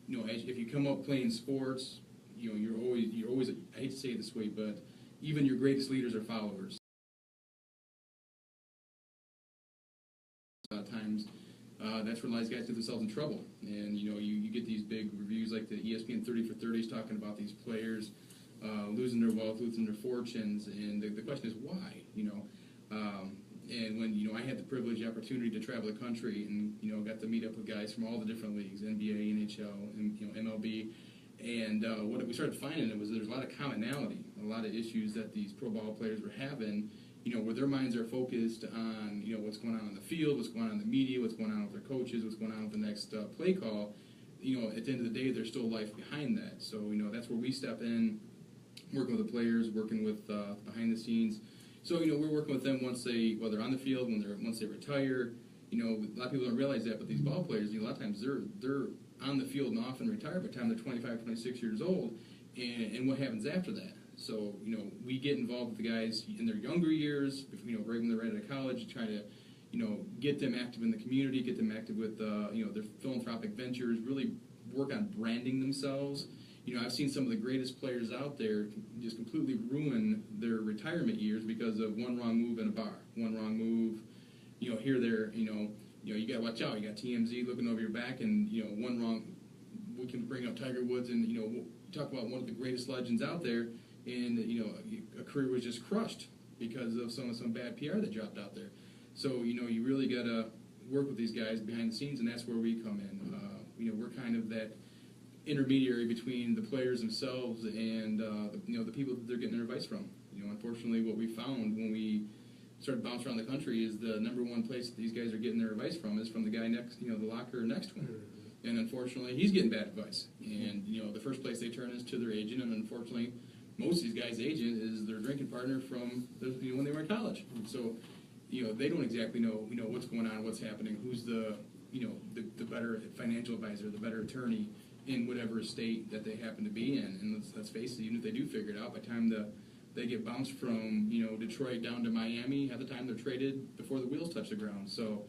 if you come up playing sports, you're always. I hate to say it this way, but even your greatest leaders are followers. A lot of times, that's where a lot of guys get themselves in trouble. And you get these big reviews like the ESPN 30 for 30s talking about these players losing their wealth, losing their fortunes, and the question is why? And when I had the privilege, opportunity to travel the country, and got to meet up with guys from all the different leagues, NBA, NHL, and MLB, and what we started finding was there's a lot of commonality, a lot of issues that these pro ball players were having. Where their minds are focused on, what's going on the field, what's going on in the media, what's going on with their coaches, what's going on with the next play call. At the end of the day, there's still life behind that. So, that's where we step in, working with the players, working with behind the scenes. So, we're working with them while they're on the field, once they retire. A lot of people don't realize that, but these ball players, a lot of times they're on the field and often retire by the time they're 25, 26 years old. And what happens after that? So, we get involved with the guys in their younger years, right when they're right out of college, try to, get them active in the community, get them active with, their philanthropic ventures, really work on branding themselves. I've seen some of the greatest players out there just completely ruin their retirement years because of one wrong move in a bar, one wrong move, here, there, you got to watch out. You got TMZ looking over your back, and, one wrong, we can bring up Tiger Woods and, talk about one of the greatest legends out there. and a career was just crushed because of some bad PR that dropped out there. So you really got to work with these guys behind the scenes, and that's where we come in. We're kind of that intermediary between the players themselves and the people that they're getting their advice from. Unfortunately, what we found when we started bouncing around the country is the number one place that these guys are getting their advice from is from the guy next, the locker next to him. And unfortunately, he's getting bad advice. And the first place they turn is to their agent, and unfortunately, most of these guys' agent is their drinking partner from when they were in college. So they don't exactly know what's going on, what's happening, who's the better financial advisor, the better attorney in whatever state that they happen to be in. And let's face it, even if they do figure it out, by the time they get bounced from Detroit down to Miami, half the time they're traded before the wheels touch the ground. So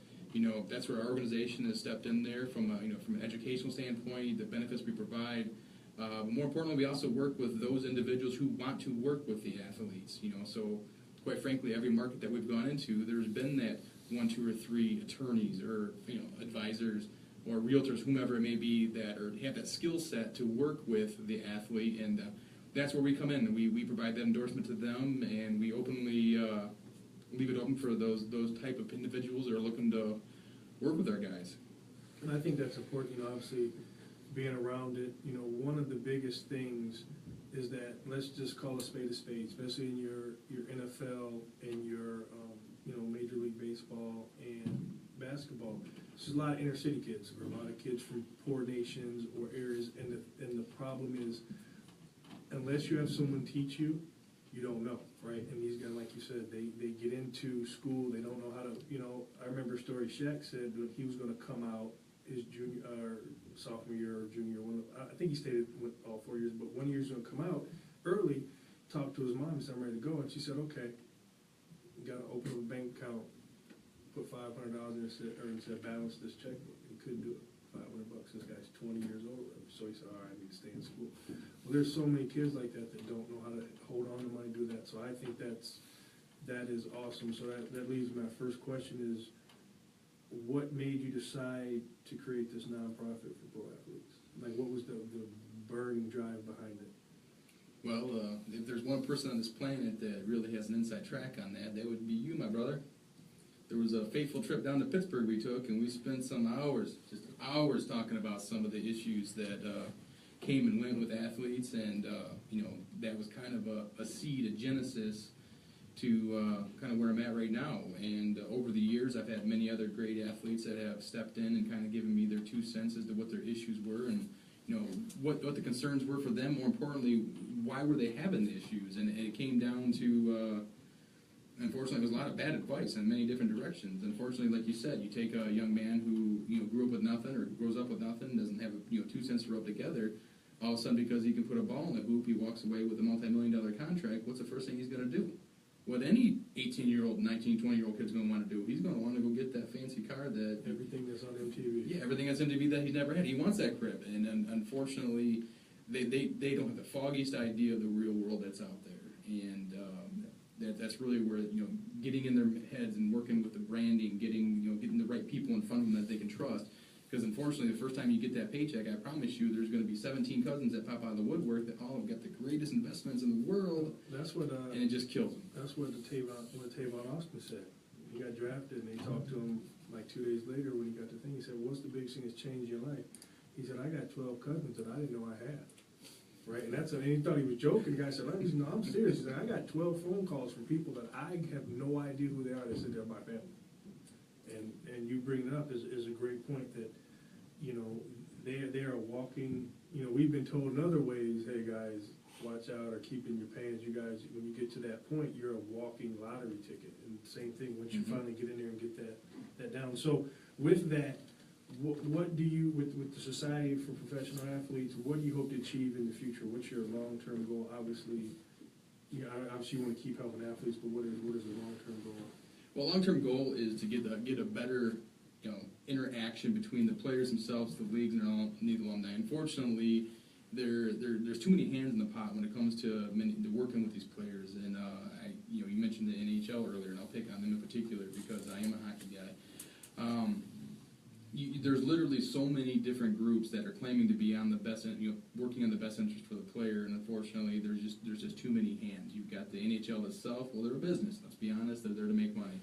that's where our organization has stepped in there from an educational standpoint, the benefits we provide. But more importantly, we also work with those individuals who want to work with the athletes. So quite frankly, every market that we've gone into, there's been that 1, 2, or 3 attorneys or advisors or realtors, whomever it may be, that or have that skill set to work with the athlete, and that's where we come in. We provide that endorsement to them, and we openly leave it open for those type of individuals that are looking to work with our guys. And I think that's important, obviously, being around it. One of the biggest things is that, let's just call a spade, especially in your NFL and your Major League Baseball and basketball. There's a lot of inner city kids, or a lot of kids from poor nations or areas, and the problem is, unless you have someone teach you, you don't know, right? And these guys, like you said, they get into school, they don't know how to, I remember a story Shaq said that he was going to come out his junior or sophomore year or junior one. I think he stayed with all 4 years, but 1 year he's going to come out early, talk to his mom, and said, I'm ready to go. And she said, okay, you got to open up a bank account, put $500 in and said, balance this checkbook. He couldn't do it. $500. This guy's 20 years old. So he said, all right, I need to stay in school. Well, there's so many kids like that don't know how to hold on to money, do that. So I think that is awesome. So that leaves my first question is, what made you decide to create this nonprofit for pro athletes? Like, what was the burning drive behind it? Well, if there's one person on this planet that really has an inside track on that would be you, my brother. There was a fateful trip down to Pittsburgh we took, and we spent some hours, just hours, talking about some of the issues that came and went with athletes, and that was kind of a seed, a genesis to kind of where I'm at right now. And over the years, I've had many other great athletes that have stepped in and kind of given me their 2 cents as to what their issues were, and what the concerns were for them. More importantly, why were they having the issues? And it came down to unfortunately, there was a lot of bad advice in many different directions. Unfortunately, like you said, you take a young man who grew up with nothing or grows up with nothing, doesn't have 2 cents to rub together. All of a sudden, because he can put a ball in the hoop, he walks away with a multi-million-dollar contract. What's the first thing he's going to do? What any 18-year-old, 19, 20-year-old kid's going to want to do? He's going to want to go get that fancy car that Everything that's on MTV. Yeah, everything that's on MTV that he's never had. He wants that crib, and unfortunately, they don't have the foggiest idea of the real world that's out there, and that's really where getting in their heads and working with the branding, getting the right people in front of them that they can trust. Because unfortunately, the first time you get that paycheck, I promise you, there's going to be 17 cousins that pop out of the woodwork that all have got the greatest investments in the world. That's what. And it just kills them. That's what Tavon Austin said. He got drafted, and they talked to him like 2 days later when he got the thing. He said, "What's the biggest thing that's changed your life?" He said, "I got 12 cousins that I didn't know I had." Right, and and he thought he was joking. The guy said, "No, I'm serious." He said, "I got 12 phone calls from people that I have no idea who they are. They said they're my family." And you bring it up is a great point that they are walking. We've been told in other ways, hey guys, watch out or keep in your pants. You guys, when you get to that point, you're a walking lottery ticket. And same thing once you finally get in there and get that down. So with that, what do you, with the Society for Professional Athletes, what do you hope to achieve in the future? What's your long-term goal? Obviously, obviously you want to keep helping athletes, but what is the long-term goal? Well, long-term goal is to get a better interaction between the players themselves, the leagues, and the alumni. Unfortunately, there's too many hands in the pot when it comes to working with these players. And you mentioned the NHL earlier, and I'll pick on them in particular because I am a hockey guy. there's literally so many different groups that are claiming to be on the best, working on the best interest for the player, and unfortunately, there's just too many hands. You've got the NHL itself. Well, they're a business. Let's be honest. They're there to make money.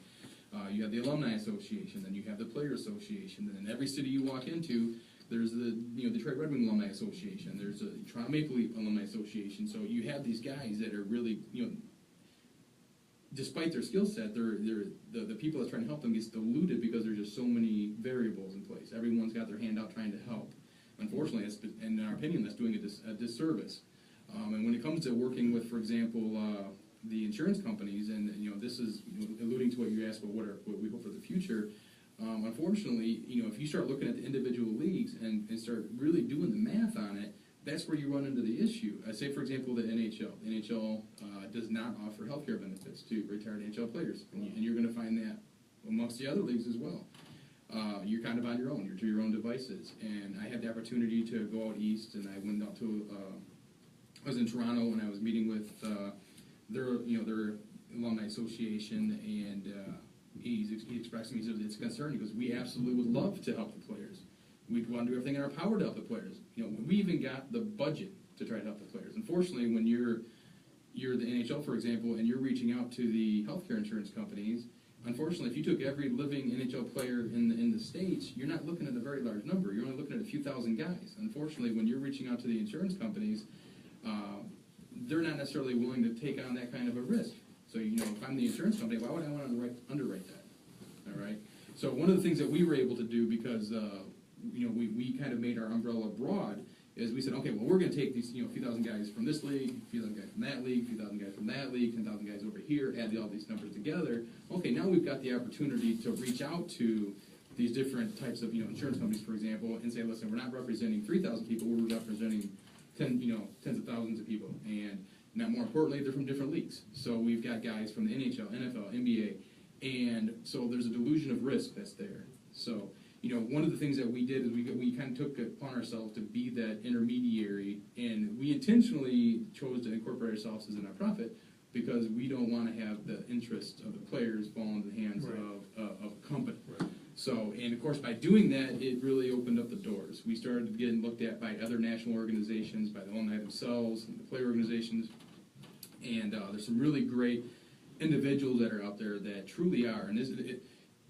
You have the Alumni Association, then you have the Player Association, and in every city you walk into, there's the Detroit Red Wing Alumni Association. There's the Toronto Maple Leaf Alumni Association. So you have these guys that are really, despite their skill set, the people that's trying to help them gets diluted because there's just so many variables in place. Everyone's got their hand out trying to help. Unfortunately, in our opinion, that's doing a disservice. And when it comes to working with, for example, the insurance companies, and this is alluding to what you asked about what we hope for the future. Unfortunately, if you start looking at the individual leagues and start really doing the math on it, that's where you run into the issue. Say, for example, the NHL. The NHL does not offer health care benefits to retired NHL players, and you're going to find that amongst the other leagues as well. You're kind of on your own. You're to your own devices. And I had the opportunity to go out east, and I went out to. I was in Toronto, and I was meeting with their alumni association, and he expressed to me, he said it's a concern because we absolutely would love to help the players. We'd want to do everything in our power to help the players. We even got the budget to try to help the players. Unfortunately, when you're the NHL, for example, and you're reaching out to the healthcare insurance companies, unfortunately, if you took every living NHL player in the States, you're not looking at a very large number. You're only looking at a few thousand guys. Unfortunately, when you're reaching out to the insurance companies, they're not necessarily willing to take on that kind of a risk. So, if I'm the insurance company, why would I want to underwrite that? All right? So one of the things that we were able to do because, we kind of made our umbrella broad is we said, okay, well, we're going to take these, a few thousand guys from this league, a few thousand guys from that league, a few thousand guys from that league, 10,000 guys over here, add all these numbers together. Okay, now we've got the opportunity to reach out to these different types of, insurance companies, for example, and say, listen, we're not representing 3,000 people, we're representing tens of thousands of people. And not more importantly, they're from different leagues. So we've got guys from the NHL, NFL, NBA, and so there's a delusion of risk that's there. So, one of the things that we did is we kind of took it upon ourselves to be that intermediary, and we intentionally chose to incorporate ourselves as a nonprofit because we don't want to have the interest of the players fall into the hands of a company. Right. So, and of course, by doing that, it really opened up the doors. We started getting looked at by other national organizations, by the alumni themselves, and the player organizations, and there's some really great individuals that are out there that truly are, and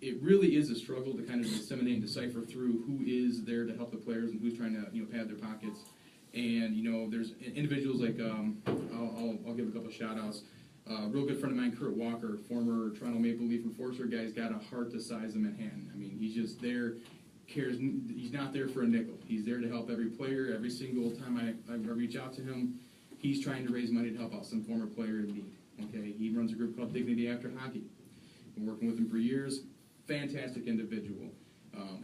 it really is a struggle to kind of disseminate and decipher through who is there to help the players and who's trying to pad their pockets. And there's individuals like I'll give a couple of shout outs. A real good friend of mine, Kurt Walker, former Toronto Maple Leaf enforcer, guy's got a heart the size of Manhattan. I mean, he's just there, cares. He's not there for a nickel. He's there to help every player. Every single time I reach out to him, he's trying to raise money to help out some former player in need. Okay, he runs a group called Dignity After Hockey. Been working with him for years. Fantastic individual.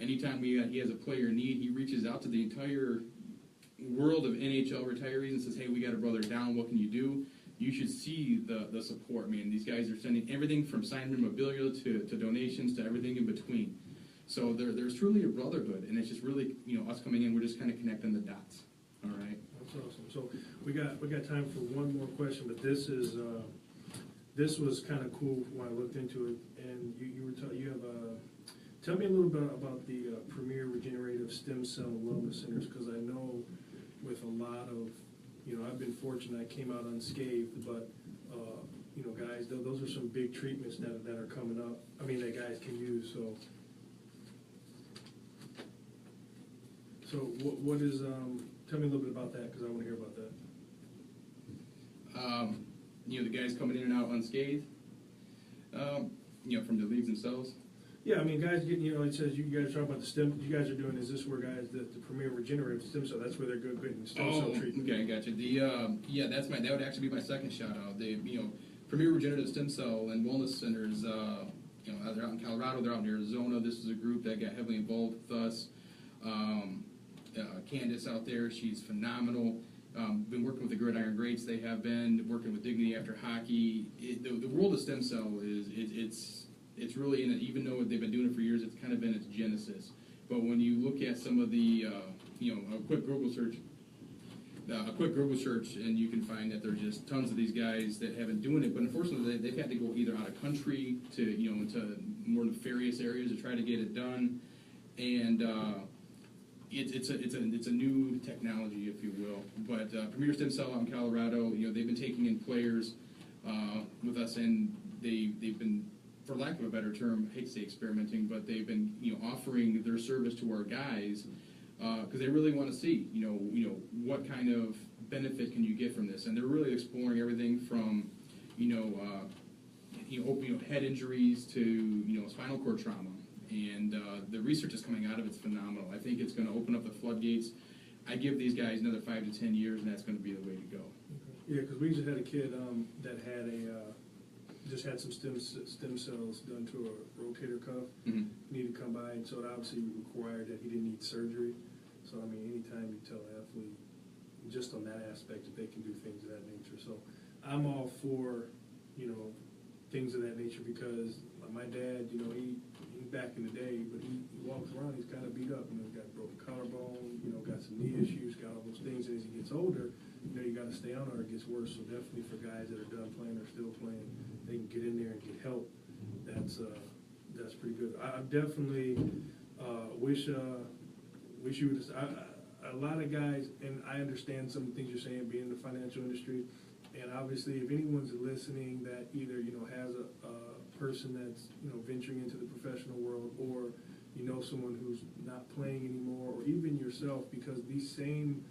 Anytime he has a player in need, he reaches out to the entire world of NHL retirees and says, hey, we got a brother down, what can you do? You should see the support. Man, these guys are sending everything from signed memorabilia to donations to everything in between. So there's truly a brotherhood, and it's just really, us coming in, we're just kind of connecting the dots. All right. That's awesome. So we got time for one more question, but this was kind of cool when I looked into it, and you have tell me a little bit about the Premier Regenerative Stem Cell Wellness Centers, because I know with a lot of, I've been fortunate I came out unscathed, but guys, those are some big treatments that are coming up. I mean, that guys can use. So what is tell me a little bit about that, because I want to hear about that. The guys coming in and out unscathed, from the leagues themselves. Yeah, I mean, guys getting, it says you guys talk about the stem, you guys are doing, is this where guys, the Premier Regenerative Stem Cell, that's where they're good getting stem cell treatment? Okay, gotcha. That would actually be my second shout out. The, Premier Regenerative Stem Cell and Wellness Centers, they're out in Colorado, they're out in Arizona. This is a group that got heavily involved with us. Candace out there, she's phenomenal. Been working with the Gridiron Greats. They have been working with Dignity After Hockey. The world of stem cell it's really in it. Even though they've been doing it for years, it's kind of been its genesis. But when you look at some of the, a quick Google search, and you can find that there's just tons of these guys that have been doing it. But unfortunately, they've had to go either out of country to into more nefarious areas to try to get it done. and it's a new technology, if you will. But Premier Stem Cell out in Colorado, they've been taking in players with us, and they've been, for lack of a better term, I hate to say experimenting, but they've been offering their service to our guys because they really want to see what kind of benefit can you get from this, and they're really exploring everything from head injuries to spinal cord trauma, and the research that's coming out of it's phenomenal. I think it's going to open up the floodgates. I give these guys another 5 to 10 years, and that's going to be the way to go. Yeah, because we just had a kid that had just had some stem cells done to a rotator cuff. Mm-hmm. Needed to come by, and so it obviously required that he didn't need surgery. So I mean, anytime you tell an athlete, just on that aspect, that they can do things of that nature. So I'm all for things of that nature, because my dad, he back in the day, but he walks around, he's kind of beat up. He's got a broken collarbone, got some knee issues, got all those things. And as he gets older, you got to stay on, or it gets worse. So definitely for guys that are done playing or still playing, they can get in there and get help. That's pretty good. I definitely wish you would. A lot of guys, and I understand some of the things you're saying, being in the financial industry, and obviously if anyone's listening that either has a person that's venturing into the professional world, or someone who's not playing anymore, or even yourself, because these same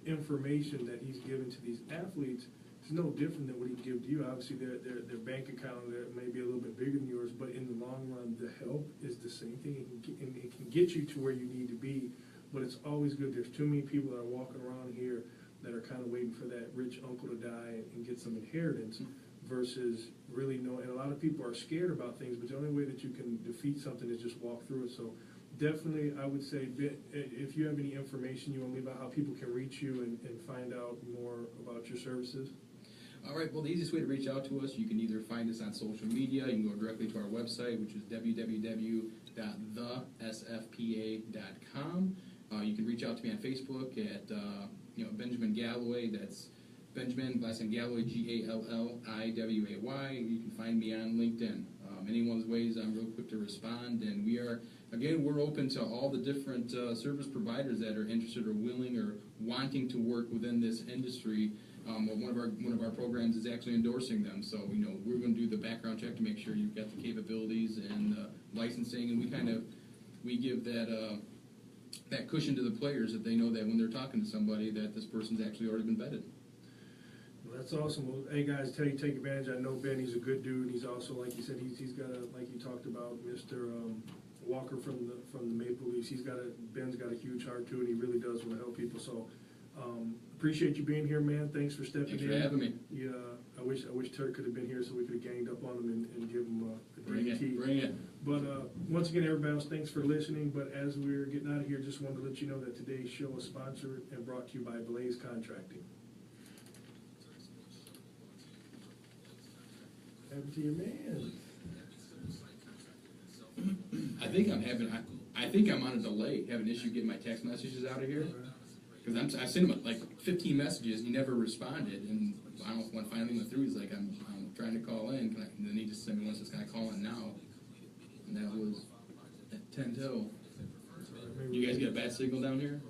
information that he's given to these athletes is no different than what he'd give to you. Obviously their bank account may be a little bit bigger than yours, but in the long run the help is the same thing, and it can get you to where you need to be. But it's always good. There's too many people that are walking around here that are kind of waiting for that rich uncle to die and get some inheritance, versus really knowing. And a lot of people are scared about things, but the only way that you can defeat something is just walk through it. So definitely, I would say, if you have any information you want to leave out, how people can reach you and find out more about your services. All right, well, the easiest way to reach out to us, you can either find us on social media, you can go directly to our website, which is www.thesfpa.com. You can reach out to me on Facebook at Benjamin Galliway. That's Benjamin, last name Galliway, Galliway. You can find me on LinkedIn. Any one of those ways, I'm real quick to respond. And we're open to all the different service providers that are interested or willing or wanting to work within this industry. One of our programs is actually endorsing them. So we're going to do the background check to make sure you've got the capabilities and licensing, and we give that cushion to the players, that they know that when they're talking to somebody that this person's actually already been vetted. Well, that's awesome. Well, hey guys, take advantage. I know Ben, he's a good dude. He's also, like you said, he's got like you talked about, Mr. Walker from the Maple Leafs. Ben's got a huge heart too, and he really does want to help people. So appreciate you being here, man. Thanks for stepping in. Thanks for having me. Yeah, I wish Turk could have been here so we could have ganged up on him and give him a Bring it. But once again, everybody else, thanks for listening. But as we're getting out of here, just wanted to let you know that today's show is sponsored and brought to you by Blaze Contracting. Happen to your man. I think I'm on a delay, having an issue getting my text messages out of here. Because I sent him like 15 messages, and he never responded. And I don't know, when I finally went through, he's like, I'm trying to call in. And then he just sent me one that says, can I call in now? And that was at 10 till. You guys get a bad signal down here?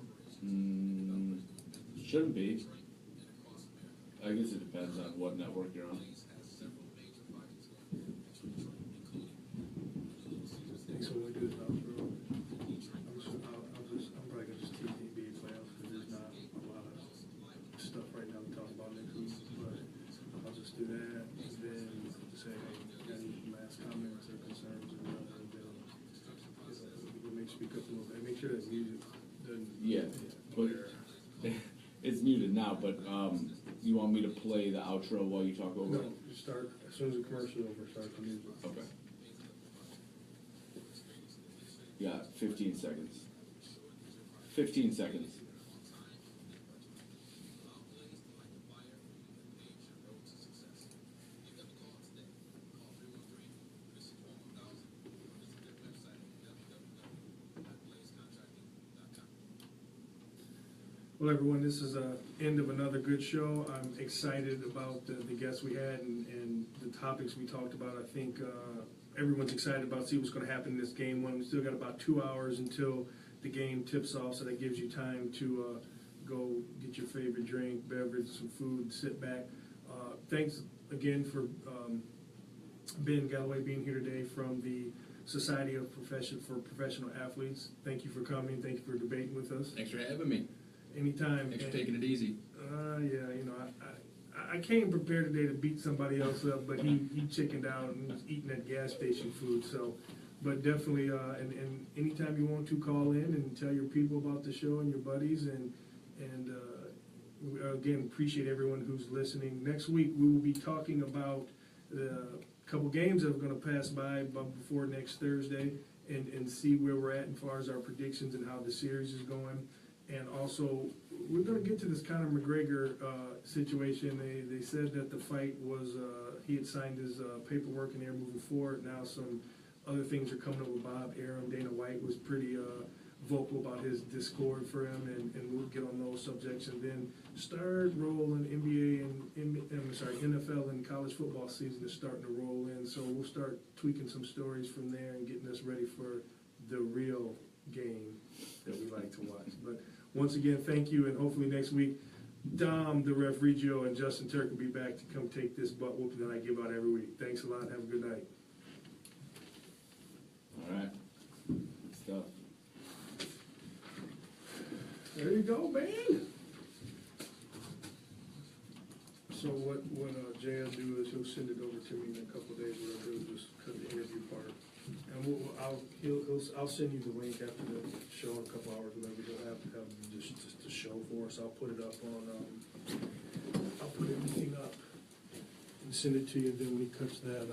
Shouldn't be. I guess it depends on what network you're on. Thanks for what we do this outro. I'm probably gonna just tease the NBA playoffs because there's not a lot of stuff right now to talk about next week. But I'll just do that, and then say, hey, you got any last comments or concerns or whatever, and then we'll make speak up a little bit. Make sure that music doesn't. Yeah, but it's muted now. But you want me to play the outro while you talk over it? No, just start as soon as the commercial is over. Start the music. Okay. Yeah, 15 seconds. 15 seconds. Well, everyone, this is the end of another good show. I'm excited about the guests we had and the topics we talked about. I think everyone's excited about see what's going to happen in this game. We still got about 2 hours until the game tips off, so that gives you time to go get your favorite drink, beverage, some food, sit back. Thanks again for Ben Galliway being here today from the Society of Professional Athletes. Thank you for coming. Thank you for debating with us. Thanks for having me. Anytime. Thanks for taking it easy. Yeah, you know, I came prepared today to beat somebody else up, but he chickened out and was eating that gas station food. So, but definitely, and anytime you want to call in and tell your people about the show and your buddies, and we, again, appreciate everyone who's listening. Next week we will be talking about the couple games that are going to pass by before next Thursday, and see where we're at as far as our predictions and how the series is going. And also, we're going to get to this Conor McGregor situation. They said that the fight was, he had signed his paperwork and they're moving forward. Now some other things are coming up with Bob Arum. Dana White was pretty vocal about his discord for him, and we'll get on those subjects. And then start rolling NBA and NFL and college football season is starting to roll in. So we'll start tweaking some stories from there and getting us ready for the real game that we like to watch. But once again, thank you, and hopefully next week, Dom, the referee Joe, and Justin Turk will be back to come take this butt whooping that I give out every week. Thanks a lot. Have a good night. All right. Good stuff. There you go, man. So what Jay will do is he'll send it over to me in a couple of days. What I'll do is just cut the interview part, and I'll send you the link after the show in a couple hours. Whatever he'll have just the show for us. I'll put it up on. I'll put everything up and send it to you. And then when he cuts that